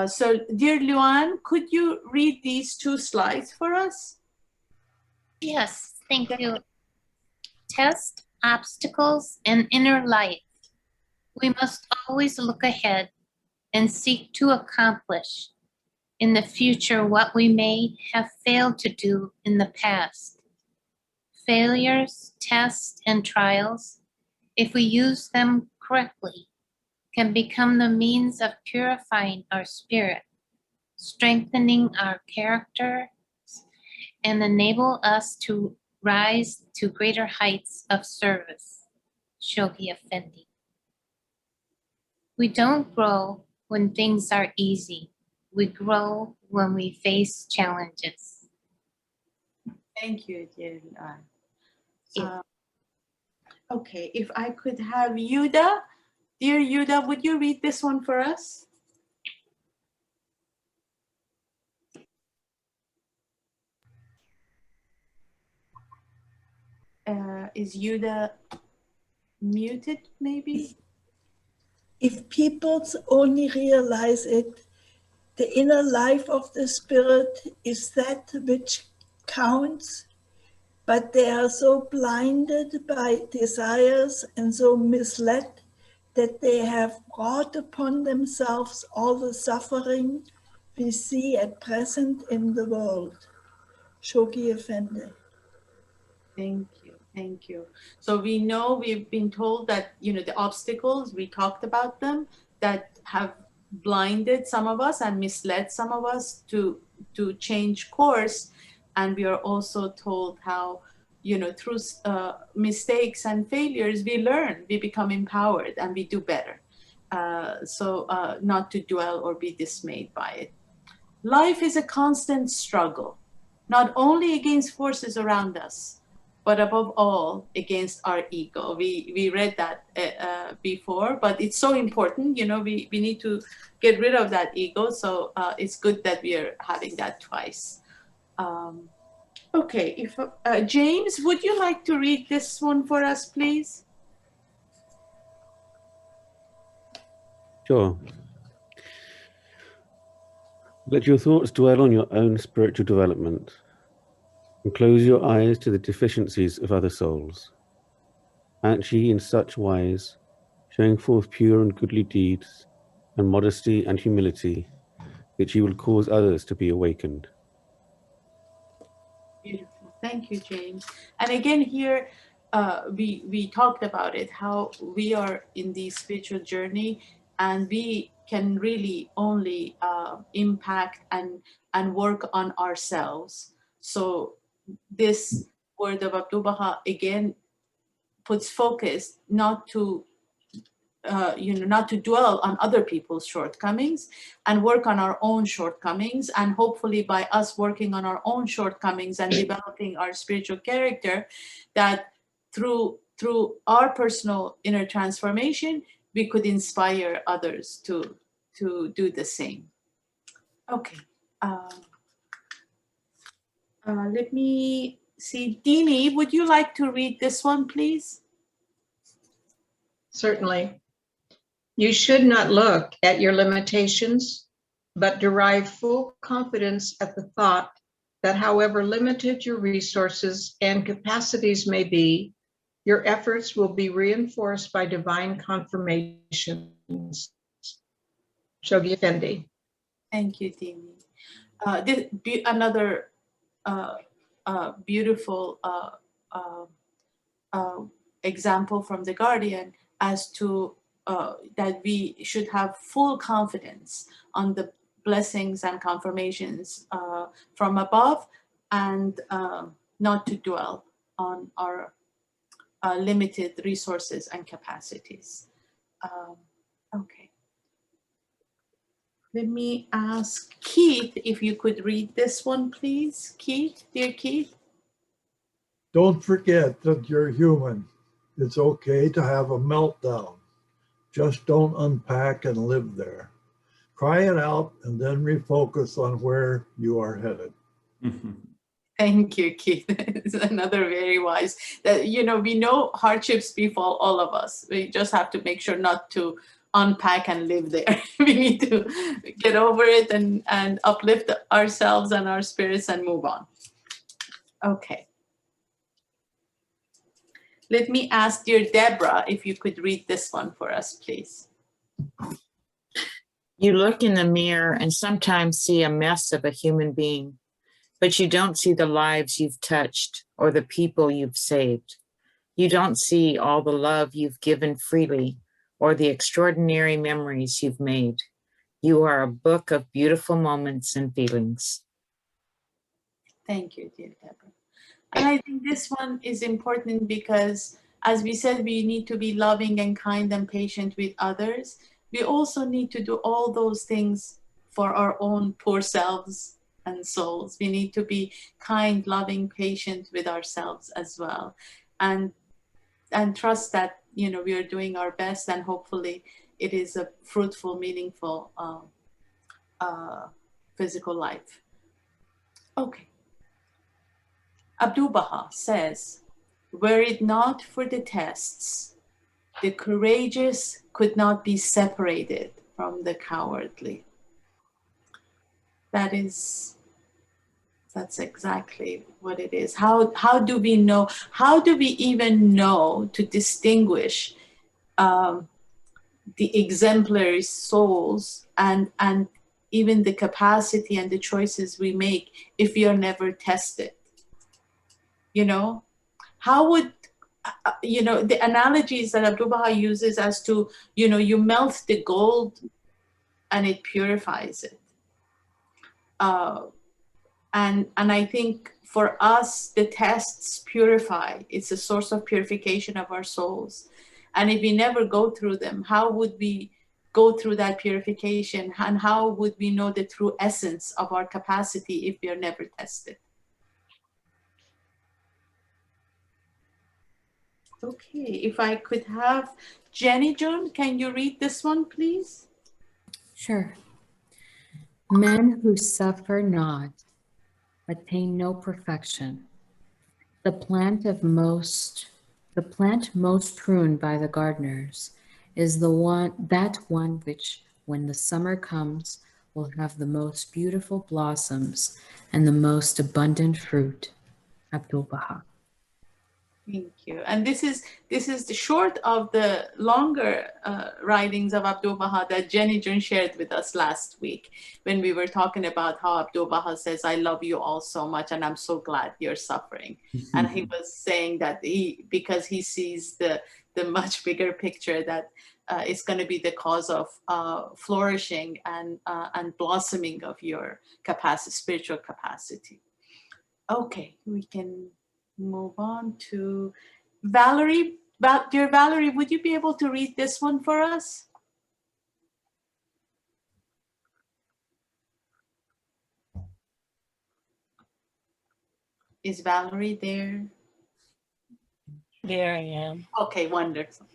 So dear Luan, could you read these 2 slides for us? Yes, thank you. Test, obstacles, and inner life. We must always look ahead and seek to accomplish in the future what we may have failed to do in the past. Failures, tests, and trials, if we use them correctly, can become the means of purifying our spirit, strengthening our character, and enable us to rise to greater heights of service. Shoghi Effendi. We don't grow when things are easy. We grow when we face challenges. Thank you, dear Luan. Okay, if I could have Yuda. Dear Yuda, would you read this one for us? Is Yuda muted, maybe? If people only realize it, the inner life of the spirit is that which counts, but they are so blinded by desires and so misled that they have brought upon themselves all the suffering we see at present in the world. Shoghi Effendi. Thank you. Thank you. So we know, we've been told that, the obstacles, we talked about them, that have blinded some of us and misled some of us to change course. And we are also told how, through mistakes and failures, we learn, we become empowered, and we do better. not to dwell or be dismayed by it. Life is a constant struggle, not only against forces around us, but above all against our ego. We read that before, but it's so important. You know, we need to get rid of that ego. So it's good that we are having that twice. Okay, if James, would you like to read this one for us, please? Sure. Let your thoughts dwell on your own spiritual development, and close your eyes to the deficiencies of other souls. Act ye in such wise, showing forth pure and goodly deeds, and modesty and humility, that ye will cause others to be awakened. Beautiful. Thank you, James. And again, here we talked about it, how we are in the spiritual journey, and we can really only impact and work on ourselves. So this word of Abdu'l-Baha again puts focus not to not to dwell on other people's shortcomings, and work on our own shortcomings. And hopefully by us working on our own shortcomings and developing our spiritual character, that through our personal inner transformation, we could inspire others to do the same. Okay. Let me see. Dini, would you like to read this one, please? Certainly. You should not look at your limitations, but derive full confidence at the thought that however limited your resources and capacities may be, your efforts will be reinforced by divine confirmations. Shoghi Effendi. Thank you, Dini. Another beautiful example from the Guardian as to that we should have full confidence on the blessings and confirmations from above, and not to dwell on our limited resources and capacities. Okay. Let me ask Keith if you could read this one, please. Keith, dear Keith. Don't forget that you're human. It's okay to have a meltdown. Just don't unpack and live there. Cry it out and then refocus on where you are headed. Thank you, Keith. It's another very wise. That we know hardships befall all of us. We just have to make sure not to unpack and live there. We need to get over it and uplift ourselves and our spirits and move on. Okay. Let me ask dear Deborah if you could read this one for us, please. You look in the mirror and sometimes see a mess of a human being, but you don't see the lives you've touched or the people you've saved. You don't see all the love you've given freely or the extraordinary memories you've made. You are a book of beautiful moments and feelings. Thank you, dear Deborah. And I think this one is important because, as we said, we need to be loving and kind and patient with others. We also need to do all those things for our own poor selves and souls. We need to be kind, loving, patient with ourselves as well. And trust that, we are doing our best, and hopefully it is a fruitful, meaningful physical life. Okay. Abdu'l-Baha says, were it not for the tests, the courageous could not be separated from the cowardly. That's exactly what it is. How do we know? How do we even know to distinguish the exemplary souls and even the capacity and the choices we make if we are never tested? How would, the analogies that Abdu'l-Baha uses as to, you melt the gold and it purifies it. And I think for us, the tests purify. It's a source of purification of our souls. And if we never go through them, how would we go through that purification? And how would we know the true essence of our capacity if we are never tested? Okay, if I could have Jenny June, can you read this one, please? Sure. Men who suffer not attain no perfection. The plant most pruned by the gardeners is that one which, when the summer comes, will have the most beautiful blossoms and the most abundant fruit. Abdul Baha. Thank you. And this is the short of the longer writings of Abdul Baha that Jenny Jun shared with us last week when we were talking about how Abdul Baha says, I love you all so much and I'm so glad you're suffering. And he was saying that because he sees the much bigger picture that is going to be the cause of flourishing and blossoming of your capacity, spiritual capacity. Okay, we can move on to Valerie. Dear Valerie, would you be able to read this one for us? Is Valerie there? There I am. Okay, wonderful.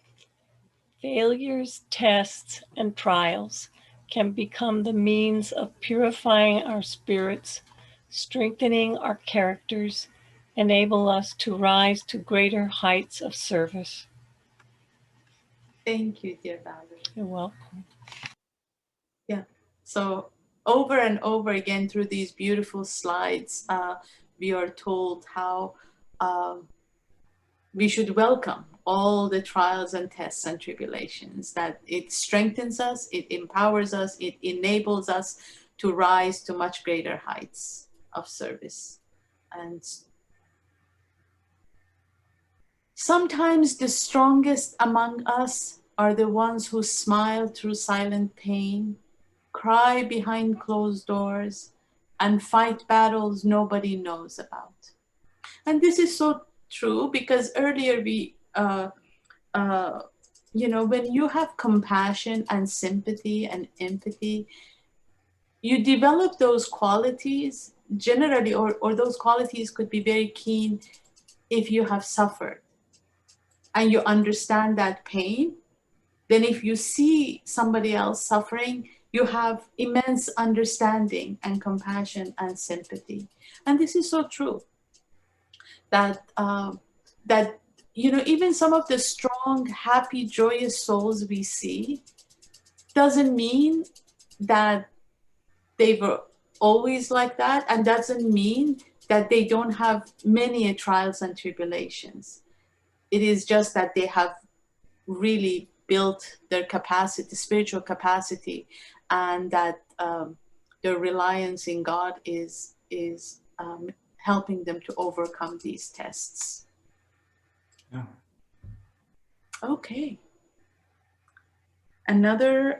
Failures, tests, and trials can become the means of purifying our spirits, strengthening our characters, enable us to rise to greater heights of service. Thank you, dear Valerie. You're welcome. Yeah, so over and over again through these beautiful slides, we are told how we should welcome all the trials and tests and tribulations, that it strengthens us, it empowers us, it enables us to rise to much greater heights of service. And sometimes the strongest among us are the ones who smile through silent pain, cry behind closed doors, and fight battles nobody knows about. And this is so true because earlier we, when you have compassion and sympathy and empathy, you develop those qualities generally, or those qualities could be very keen if you have suffered and you understand that pain. Then if you see somebody else suffering, you have immense understanding and compassion and sympathy. And this is so true that even some of the strong, happy, joyous souls we see doesn't mean that they were always like that, and doesn't mean that they don't have many trials and tribulations. It is just that they have really built their capacity, spiritual capacity, and that their reliance in God is helping them to overcome these tests. Yeah. Okay. Another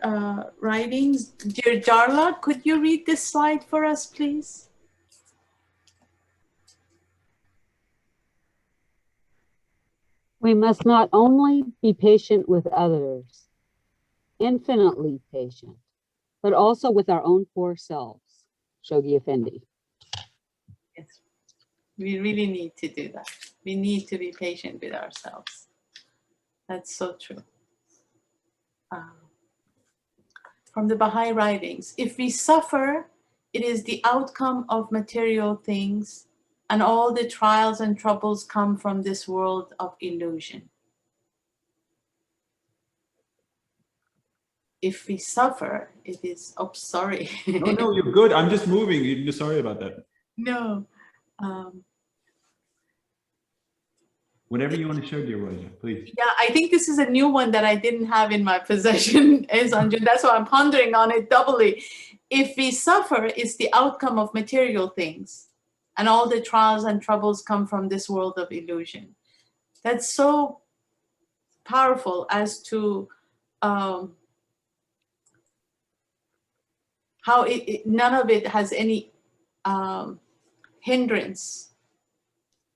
writings. Dear Jarla, could you read this slide for us, please? We must not only be patient with others, infinitely patient, but also with our own poor selves. Shoghi Effendi. Yes, we really need to do that. We need to be patient with ourselves. That's so true. From the Baha'i writings, if we suffer, it is the outcome of material things, and all the trials and troubles come from this world of illusion. If we suffer, it is, oh, sorry. No, you're good. I'm just moving. You're sorry about that. No. Whatever you want to show, dear Roja, please. Yeah, I think this is a new one that I didn't have in my possession, Sanjay. That's why I'm pondering on it doubly. If we suffer, it's the outcome of material things, and all the trials and troubles come from this world of illusion. That's so powerful as to how none of it has any hindrance,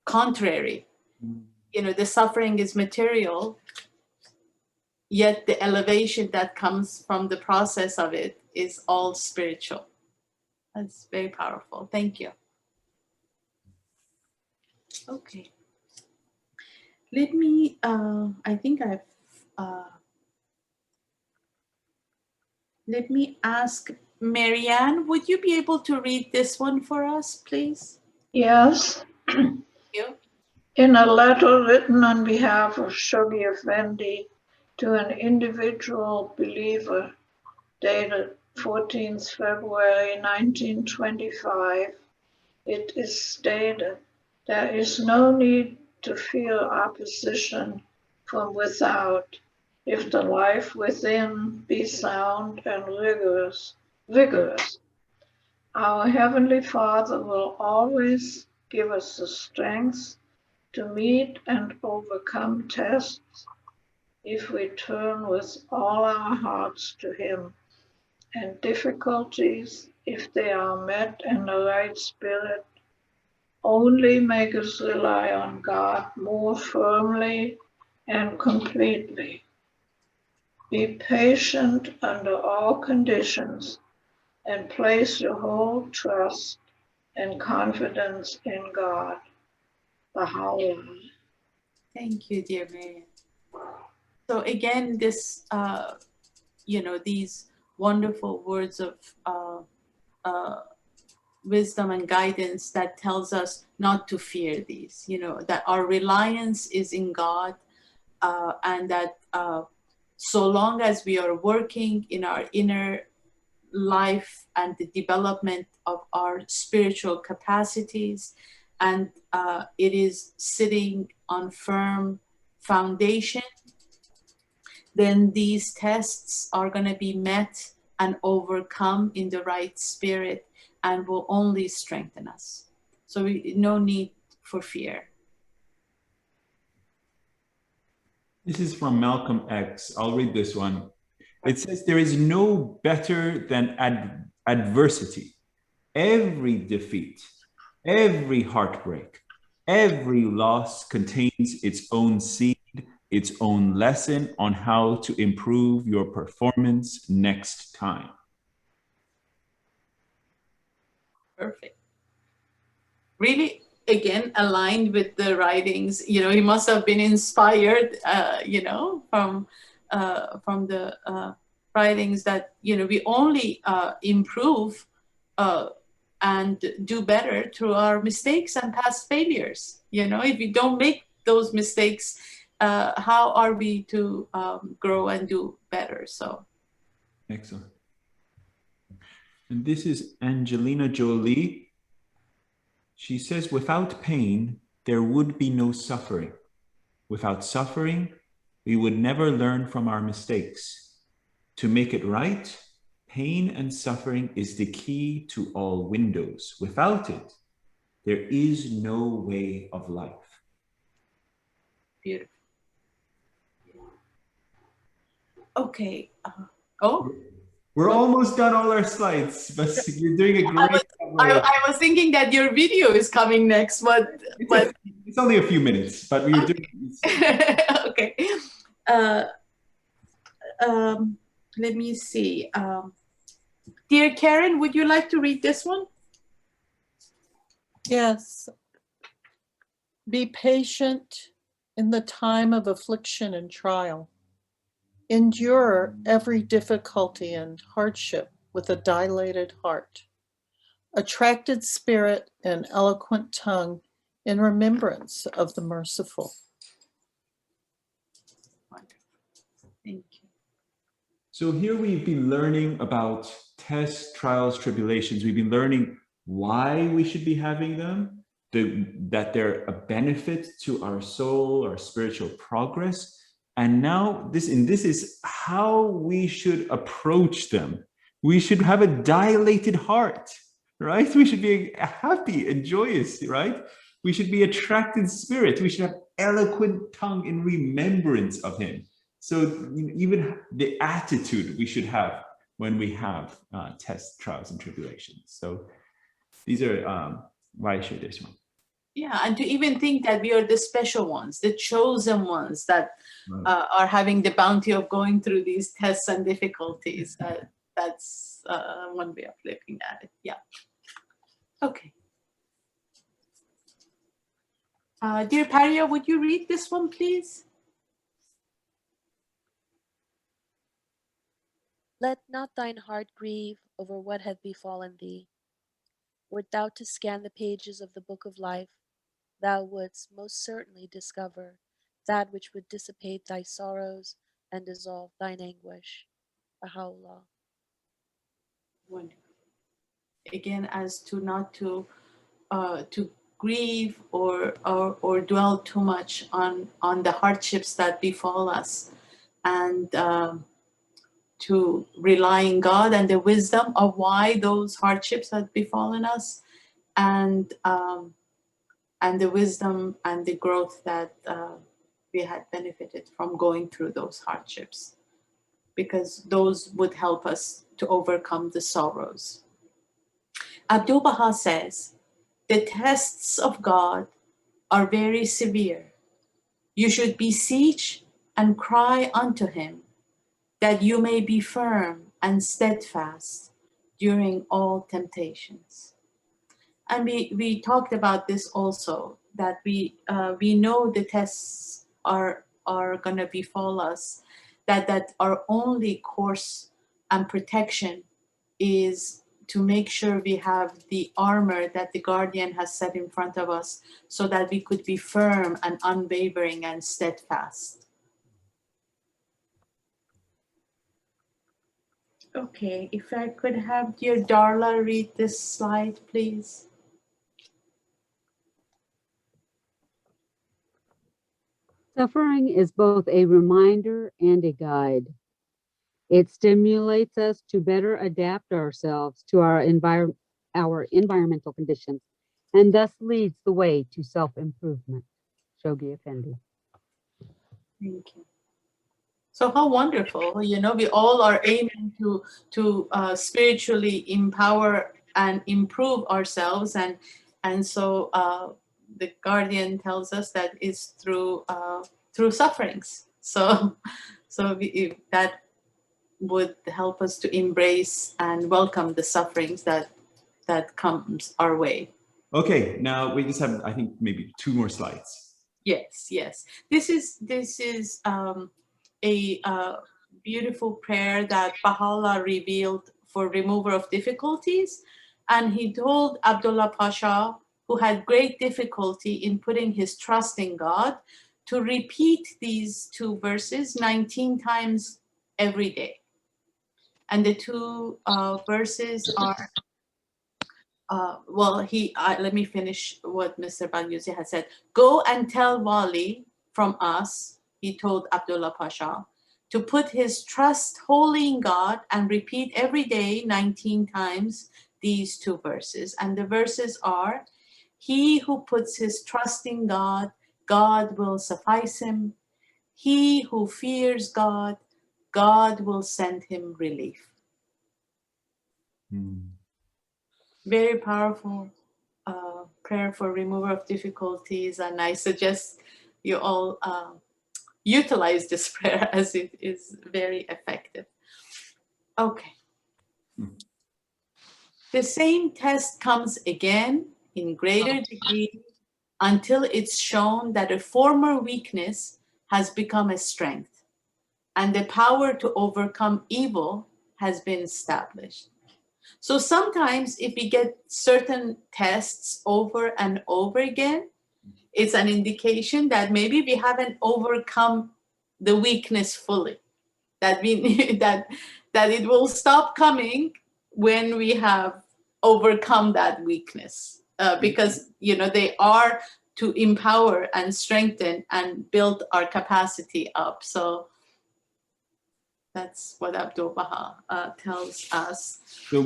contrary. The suffering is material, yet the elevation that comes from the process of it is all spiritual. That's very powerful. Thank you. Okay. Let me, I think let me ask Marianne, would you be able to read this one for us, please? Yes. Thank you. In a letter written on behalf of Shoghi Effendi to an individual believer dated 14th February 1925, it is stated, there is no need to fear opposition from without, if the life within be sound and vigorous. Our Heavenly Father will always give us the strength to meet and overcome tests if we turn with all our hearts to Him, and difficulties, if they are met in the right spirit, only make us rely on God more firmly and completely. Be patient under all conditions and place your whole trust and confidence in God. Baha'u'llah. Thank you, dear Marianne. So again, this, these wonderful words of wisdom and guidance that tells us not to fear these, that our reliance is in God, and that so long as we are working in our inner life and the development of our spiritual capacities, and it is sitting on firm foundation, then these tests are going to be met and overcome in the right spirit and will only strengthen us. So no need for fear. This is from Malcolm X. I'll read this one. It says, there is no better than adversity. Every defeat, every heartbreak, every loss contains its own seed, its own lesson on how to improve your performance next time. Perfect. Really, again, aligned with the writings. He must have been inspired, from the writings that, we only improve and do better through our mistakes and past failures. If we don't make those mistakes, how are we to grow and do better? So, excellent. And this is Angelina Jolie. She says, without pain, there would be no suffering. Without suffering, we would never learn from our mistakes. To make it right, pain and suffering is the key to all windows. Without it, there is no way of life. Beautiful. Okay. We're almost done all our slides, but you're doing a great job. I was thinking that your video is coming next, but it's only a few minutes, but we were doing. Okay. Let me see. Dear Karen, would you like to read this one? Yes. Be patient in the time of affliction and trial. Endure every difficulty and hardship with a dilated heart, attracted spirit and eloquent tongue in remembrance of the merciful. Wonderful. Thank you. So here we've been learning about tests, trials, tribulations. We've been learning why we should be having them, that they're a benefit to our soul, our spiritual progress. And now this is how we should approach them. We should have a dilated heart, right? We should be happy and joyous, right? We should be attracted spirit. We should have eloquent tongue in remembrance of him. So even the attitude we should have when we have tests, trials, and tribulations. So these are why I share this one. Yeah, and to even think that we are the special ones, the chosen ones that are having the bounty of going through these tests and difficulties. That's one way of looking at it. Yeah. Okay. Dear Paria, would you read this one, please? Let not thine heart grieve over what hath befallen thee. Wert thou to scan the pages of the book of life, thou wouldst most certainly discover that which would dissipate thy sorrows and dissolve thine anguish. Baha'u'llah. Wonderful. Again, as to not to grieve or dwell too much on the hardships that befall us, and to rely on God and the wisdom of why those hardships had befallen us, and the wisdom and the growth that we had benefited from going through those hardships, because those would help us to overcome the sorrows. Abdu'l-Baha says, the tests of God are very severe. You should beseech and cry unto him that you may be firm and steadfast during all temptations. And we talked about this also, that we know the tests are going to befall us, that our only course and protection is to make sure we have the armor that the guardian has set in front of us, so that we could be firm and unwavering and steadfast. Okay, if I could have dear Darla read this slide, please. Suffering is both a reminder and a guide. It stimulates us to better adapt ourselves to our environmental conditions, and thus leads the way to self-improvement. Shoghi Effendi. Thank you. So how wonderful, you know, we all are aiming to spiritually empower and improve ourselves, and so the guardian tells us that it's through sufferings. So that would help us to embrace and welcome the sufferings that comes our way. Okay, now we just have, I think, maybe 2 more slides. Yes, yes. This is a beautiful prayer that Baha'u'llah revealed for remover of difficulties. And he told Abdullah Pasha, who had great difficulty in putting his trust in God, to repeat these 2 verses 19 times every day. And the 2 verses are, let me finish what Mr. Balyuzi has said. Go and tell Wali from us, he told Abdullah Pasha, to put his trust wholly in God and repeat every day 19 times these 2 verses. And the verses are, he who puts his trust in God, God will suffice him. He who fears God, God will send him relief. Very powerful prayer for removal of difficulties, and I suggest you all utilize this prayer, as it is very effective. Okay. The same test comes again in greater degree until it's shown that a former weakness has become a strength, and the power to overcome evil has been established. So sometimes if we get certain tests over and over again, it's an indication that maybe we haven't overcome the weakness fully, that we that it will stop coming when we have overcome that weakness, because you know they are to empower and strengthen and build our capacity up. So that's what Abdu'l-Baha tells us. So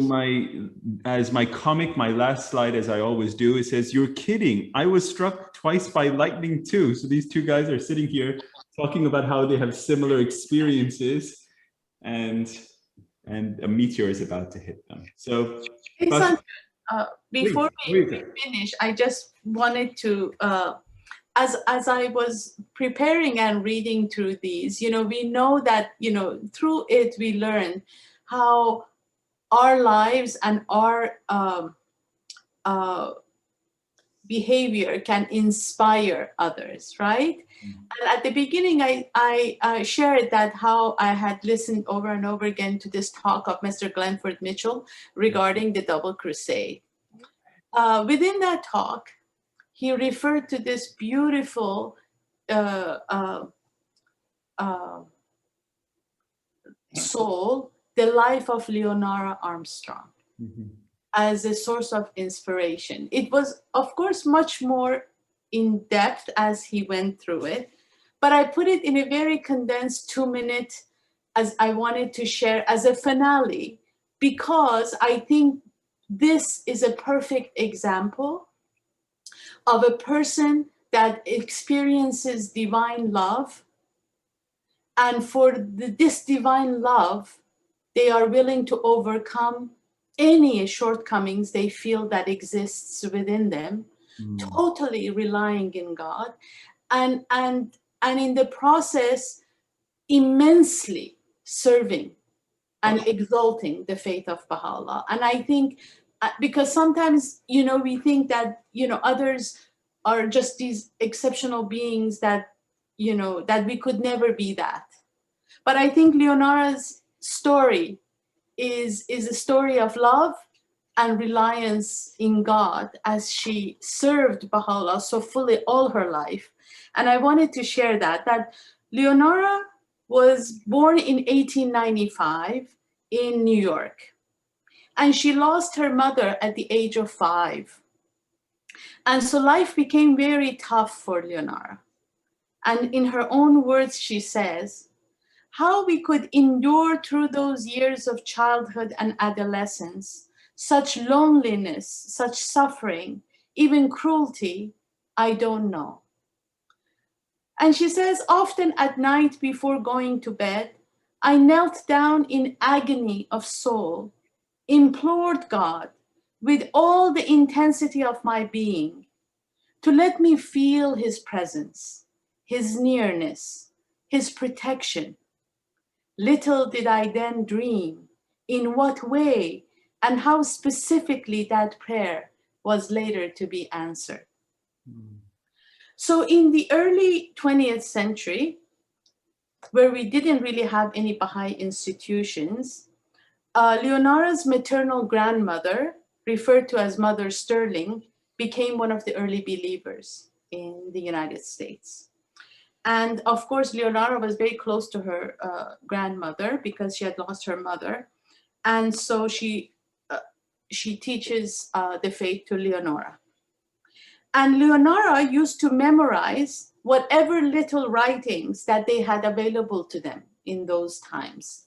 as my comic, my last slide, as I always do, it says, "You're kidding. I was struck twice by lightning too." So these 2 guys are sitting here talking about how they have similar experiences, and a meteor is about to hit them. So Before Please, we finish, I just wanted to, as I was preparing and reading through these, we know that, through it we learn how our lives and our behavior can inspire others, right? And at the beginning, I shared that how I had listened over and over again to this talk of Mr. Glenford Mitchell regarding the double crusade. Within that talk, he referred to this beautiful soul, the life of Leonora Armstrong, as a source of inspiration. It was, of course, much more in depth as he went through it, but I put it in a very condensed 2-minute, as I wanted to share as a finale, because I think this is a perfect example of a person that experiences divine love, and for this divine love, they are willing to overcome any shortcomings they feel that exists within them, totally relying in God, and in the process, immensely serving and exalting the faith of Baha'u'llah. And I think, because sometimes, we think that, others are just these exceptional beings that, that we could never be that. But I think Leonora's story is a story of love and reliance in God as she served Baha'u'llah so fully all her life. And I wanted to share that Leonora was born in 1895 in New York. And she lost her mother at the age of 5. And so life became very tough for Leonora. And in her own words, she says, how we could endure through those years of childhood and adolescence, such loneliness, such suffering, even cruelty, I don't know. And she says, often at night before going to bed, I knelt down in agony of soul, implored God with all the intensity of my being to let me feel his presence, his nearness, his protection. Little did I then dream in what way and how specifically that prayer was later to be answered. So in the early 20th century, where we didn't really have any Baha'i institutions, Leonora's maternal grandmother, referred to as Mother Sterling, became one of the early believers in the United States. And of course, Leonora was very close to her grandmother because she had lost her mother. And so she teaches the faith to Leonora. And Leonora used to memorize whatever little writings that they had available to them in those times.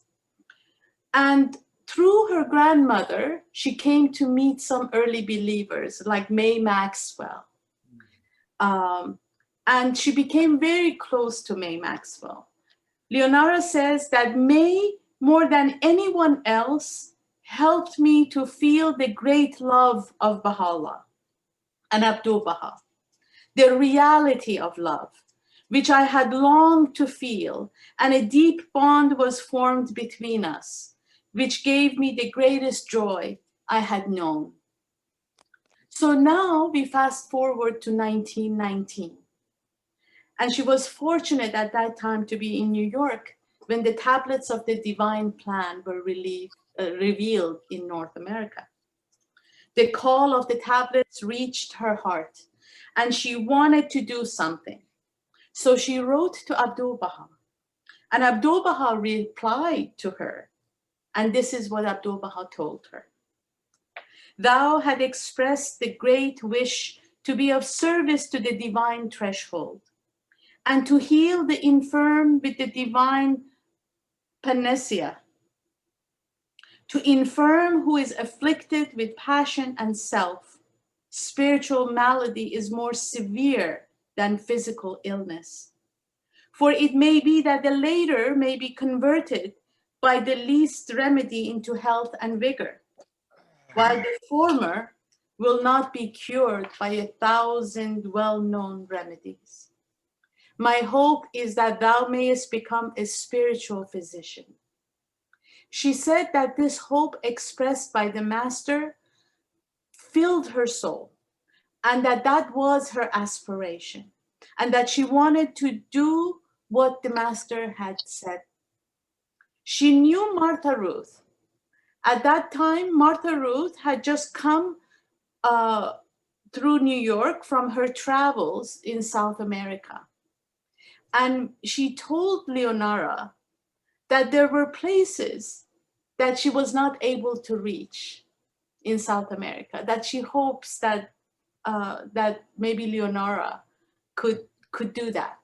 And through her grandmother, she came to meet some early believers like May Maxwell. And she became very close to May Maxwell. Leonora says that May, more than anyone else, helped me to feel the great love of Baha'u'llah and Abdu'l-Baha, the reality of love, which I had longed to feel, and a deep bond was formed between us, which gave me the greatest joy I had known. So now we fast forward to 1919. And she was fortunate at that time to be in New York when the tablets of the divine plan were revealed in North America. The call of the tablets reached her heart, and she wanted to do something. So she wrote to Abdu'l-Baha, and Abdu'l-Baha replied to her, and this is what Abdu'l-Baha told her. Thou had expressed the great wish to be of service to the divine threshold, and to heal the infirm with the divine panacea. To infirm who is afflicted with passion and self, spiritual malady is more severe than physical illness. For it may be that the later may be converted by the least remedy into health and vigor, while the former will not be cured by 1,000 well-known remedies. My hope is that thou mayest become a spiritual physician. She said that this hope expressed by the Master filled her soul, and that was her aspiration, and that she wanted to do what the Master had said. She knew Martha Ruth. At that time, Martha Ruth had just come through New York from her travels in South America. And she told Leonora that there were places that she was not able to reach in South America, that she hopes that that maybe Leonora could do that.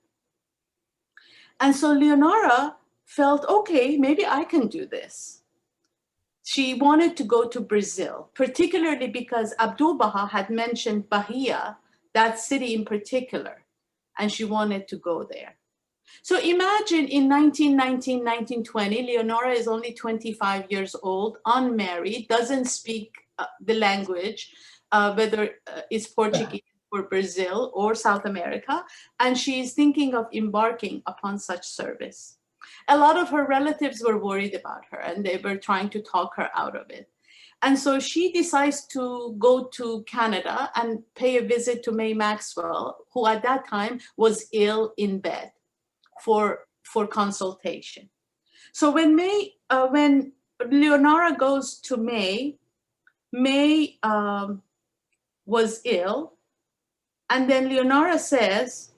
And so Leonora felt, okay, maybe I can do this. She wanted to go to Brazil, particularly because Abdu'l-Baha had mentioned Bahia, that city in particular, and she wanted to go there. So imagine in 1919, 1920, Leonora is only 25 years old, unmarried, doesn't speak the language, whether it's Portuguese or Brazil or South America, and she is thinking of embarking upon such service. A lot of her relatives were worried about her and they were trying to talk her out of it. And so she decides to go to Canada and pay a visit to May Maxwell, who at that time was ill in bed for consultation. So when Leonora goes to May was ill, and then Leonora says,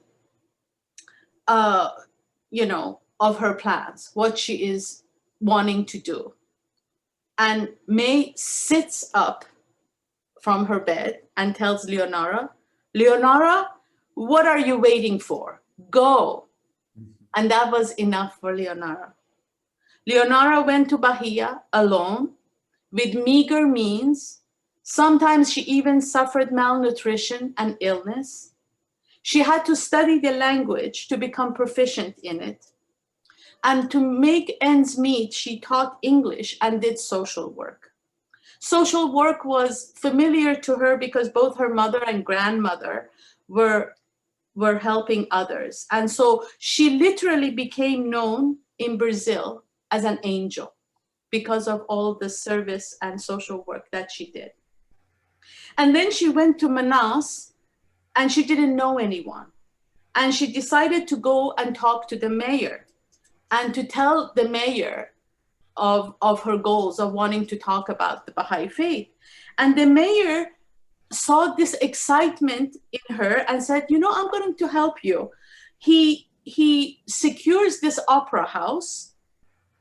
of her plans, what she is wanting to do. And May sits up from her bed and tells Leonora, Leonora, what are you waiting for? Go. And that was enough for Leonora. Leonora went to Bahia alone with meager means. Sometimes she even suffered malnutrition and illness. She had to study the language to become proficient in it. And to make ends meet, she taught English and did social work. Social work was familiar to her because both her mother and grandmother were helping others. And so she literally became known in Brazil as an angel because of all the service and social work that she did. And then she went to Manaus and she didn't know anyone. And she decided to go and talk to the mayor and to tell the mayor of her goals of wanting to talk about the Baha'i faith. And the mayor saw this excitement in her and said, I'm going to help you. He secures this opera house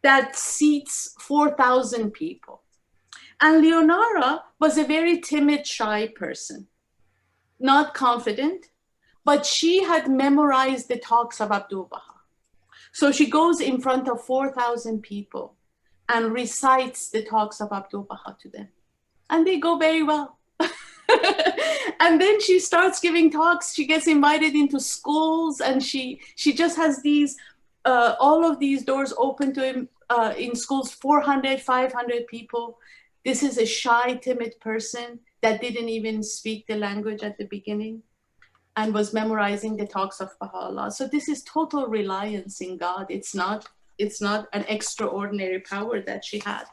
that seats 4,000 people. And Leonora was a very timid, shy person, not confident, but she had memorized the talks of Abdu'l-Baha. So she goes in front of 4,000 people and recites the talks of Abdu'l-Baha to them. And they go very well. And then she starts giving talks. She gets invited into schools and she just has these, all of these doors open to him in schools, 400, 500 people. This is a shy, timid person that didn't even speak the language at the beginning and was memorizing the talks of Baha'u'llah. So this is total reliance in God. It's not an extraordinary power that she had.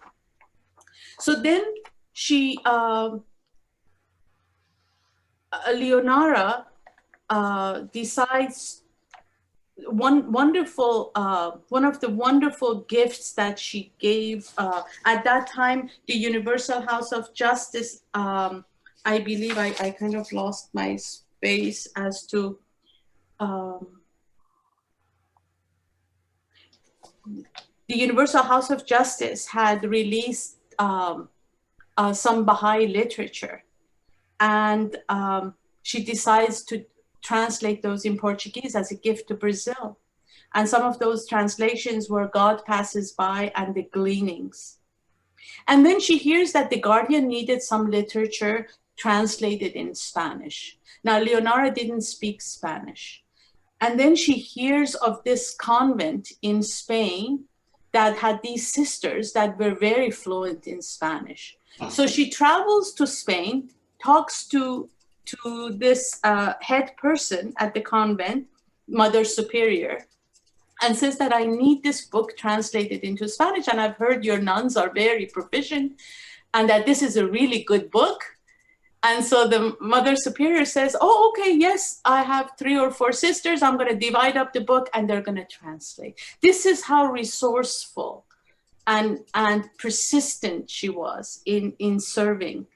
So then she, Leonora decides one of the wonderful gifts that she gave at that time, the Universal House of Justice. I believe I kind of lost my space as to the Universal House of Justice had released some Baha'i literature, and she decides to translate those in Portuguese as a gift to Brazil. And some of those translations were God Passes By and The Gleanings. And then she hears that the Guardian needed some literature translated in Spanish. Now, Leonora didn't speak Spanish. And then she hears of this convent in Spain that had these sisters that were very fluent in Spanish. So she travels to Spain, talks to this head person at the convent, Mother Superior, and says that I need this book translated into Spanish. And I've heard your nuns are very proficient and that this is a really good book. And so the Mother Superior says, oh, okay, yes, I have 3 or 4 sisters. I'm going to divide up the book and they're going to translate. This is how resourceful and persistent she was in serving.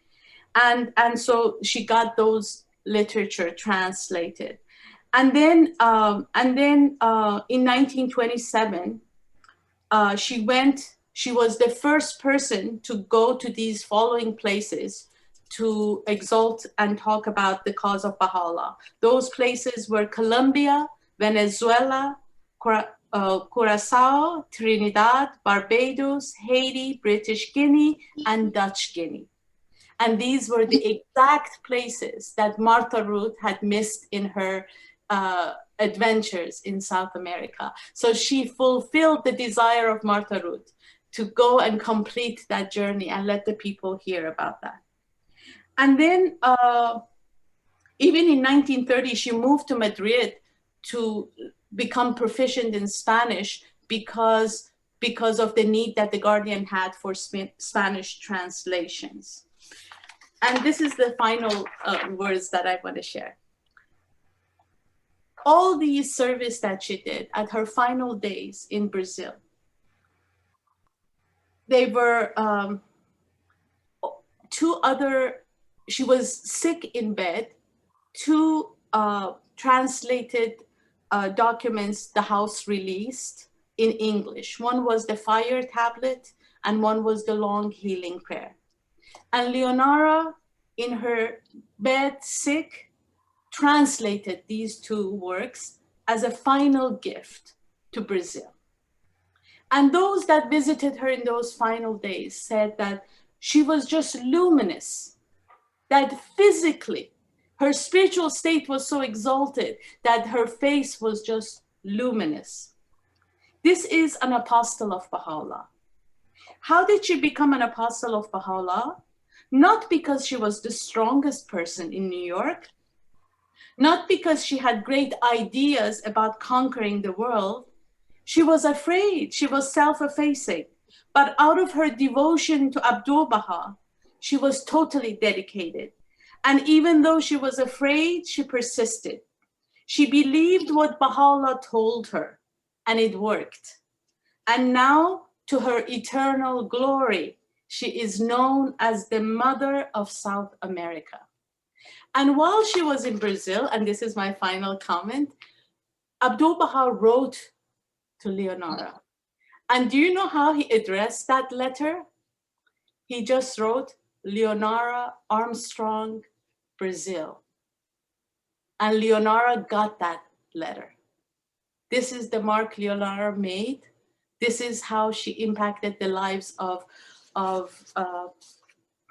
And so she got those literature translated. And then in 1927, she was the first person to go to these following places to exalt and talk about the cause of Baha'u'llah. Those places were Colombia, Venezuela, Curacao, Trinidad, Barbados, Haiti, British Guinea, and Dutch Guinea. And these were the exact places that Martha Ruth had missed in her adventures in South America. So she fulfilled the desire of Martha Ruth to go and complete that journey and let the people hear about that. And then even in 1930, she moved to Madrid to become proficient in Spanish because of the need that the Guardian had for Spanish translations. And this is the final words that I want to share. All the service that she did at her final days in Brazil, they were she was sick in bed. 2 translated documents the house released in English. One was the fire tablet and one was the long healing prayer. And Leonora, in her bed sick, translated these 2 works as a final gift to Brazil. And those that visited her in those final days said that she was just luminous, that physically her spiritual state was so exalted that her face was just luminous. This is an apostle of Baha'u'llah. How did she become an apostle of Baha'u'llah? Not because she was the strongest person in New York, not because she had great ideas about conquering the world. She was afraid, she was self-effacing, but out of her devotion to Abdu'l-Baha, she was totally dedicated. And even though she was afraid, she persisted. She believed what Baha'u'llah told her, and it worked. And now, to her eternal glory, she is known as the Mother of South America. And while she was in Brazil, and this is my final comment, Abdu'l-Baha wrote to Leonora. And do you know how he addressed that letter? He just wrote, Leonora Armstrong, Brazil. And Leonora got that letter. This is the mark Leonora made. This is how she impacted the lives of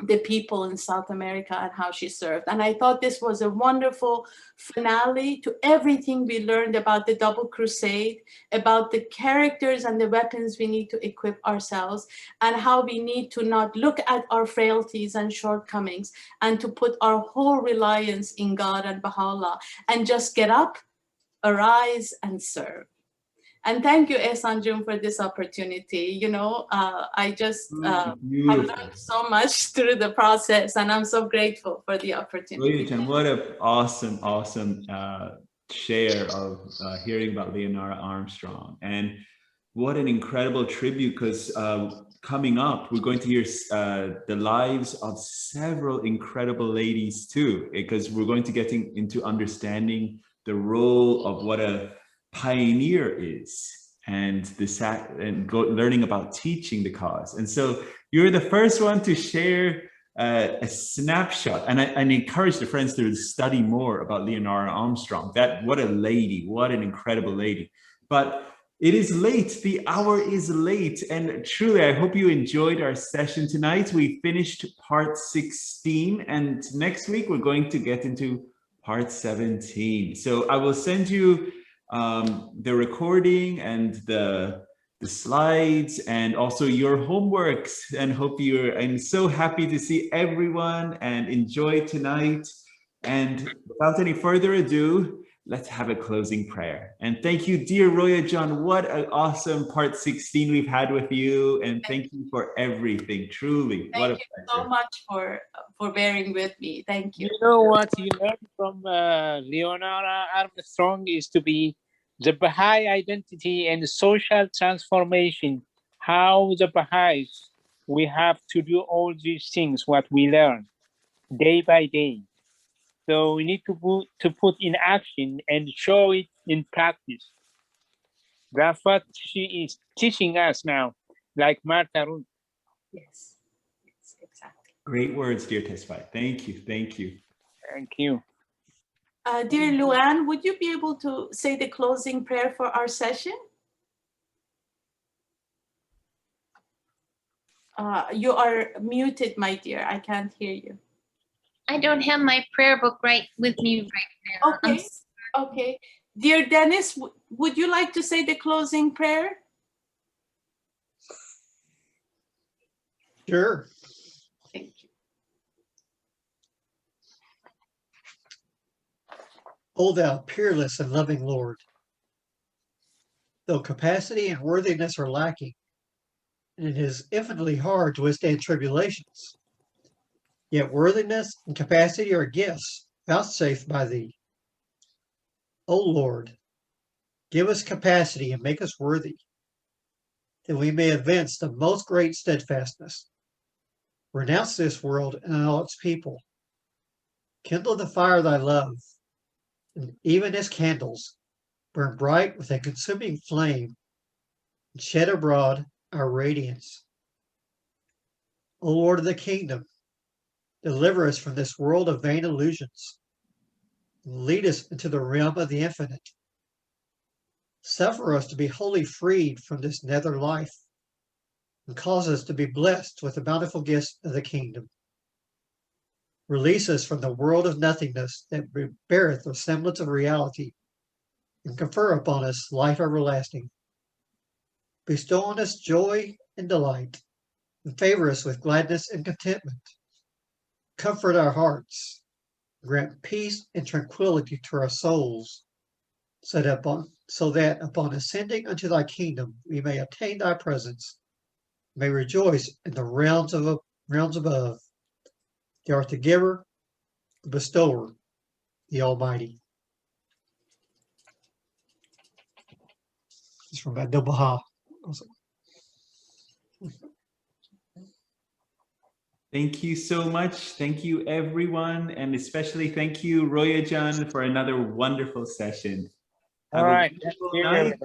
the people in South America and how she served. And I thought this was a wonderful finale to everything we learned about the double crusade, about the characters and the weapons we need to equip ourselves, and how we need to not look at our frailties and shortcomings and to put our whole reliance in God and Baha'u'llah and just get up, arise, and serve. And thank you, Ehsan Jun, for this opportunity. You know, I just have learned so much through the process, and I'm so grateful for the opportunity. Brilliant, and what an awesome share of hearing about Leonora Armstrong. And what an incredible tribute, because coming up, we're going to hear the lives of several incredible ladies too, because we're going to get into understanding the role of what a pioneer is, and learning about teaching the cause. And so you're the first one to share a snapshot, and I encourage the friends to study more about Leonora Armstrong. What a lady, what an incredible lady. But it is late, the hour is late, and truly I hope you enjoyed our session tonight. We finished part 16, and next week we're going to get into part 17. So I will send you the recording and the the slides and also your homeworks, and I'm so happy to see everyone and enjoy tonight. And without any further ado, let's have a closing prayer. And thank you, dear Roya John. What an awesome part 16 we've had with you. And thank you for everything, truly. What a Thank you pleasure. so much for bearing with me. Thank you. You know what you learn from Leonora Armstrong is to be the Baha'i identity and social transformation. How the Baha'is, we have to do all these things, what we learn day by day. So we need to put in action and show it in practice. That's what she is teaching us now, like Martha Ruth. Yes, exactly. Great words, dear Tesfai. Thank you. Thank you. Thank you. Dear Luann, would you be able to say the closing prayer for our session? You are muted, my dear. I can't hear you. I don't have my prayer book right with me right now. Okay. Okay. Dear Dennis, would you like to say the closing prayer? Sure. Thank you. O thou peerless and loving Lord, though capacity and worthiness are lacking, and it is infinitely hard to withstand tribulations, yet worthiness and capacity are gifts vouchsafed by thee. O Lord, give us capacity and make us worthy, that we may evince the most great steadfastness, renounce this world and all its people, kindle the fire of thy love, and even as candles, burn bright with a consuming flame, and shed abroad our radiance. O Lord of the kingdom, deliver us from this world of vain illusions, and lead us into the realm of the infinite. Suffer us to be wholly freed from this nether life, and cause us to be blessed with the bountiful gifts of the kingdom. Release us from the world of nothingness that beareth the semblance of reality, and confer upon us life everlasting. Bestow on us joy and delight, and favor us with gladness and contentment. Comfort our hearts, grant peace and tranquility to our souls, so that upon ascending unto thy kingdom we may obtain thy presence, may rejoice in the realms above. Thou art the giver, the bestower, the Almighty. It's from Abdu'l-Baha. Thank you so much. Thank you, everyone. And especially thank you, Roya John, for another wonderful session. All Have right. a wonderful night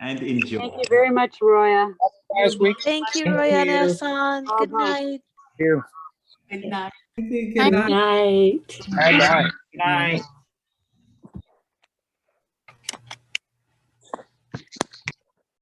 and enjoy. Thank you very much, Roya. Last week. Thank you, Roya and Ehsan. Good night. Thank you. Good night. Good night. Bye-bye. Bye.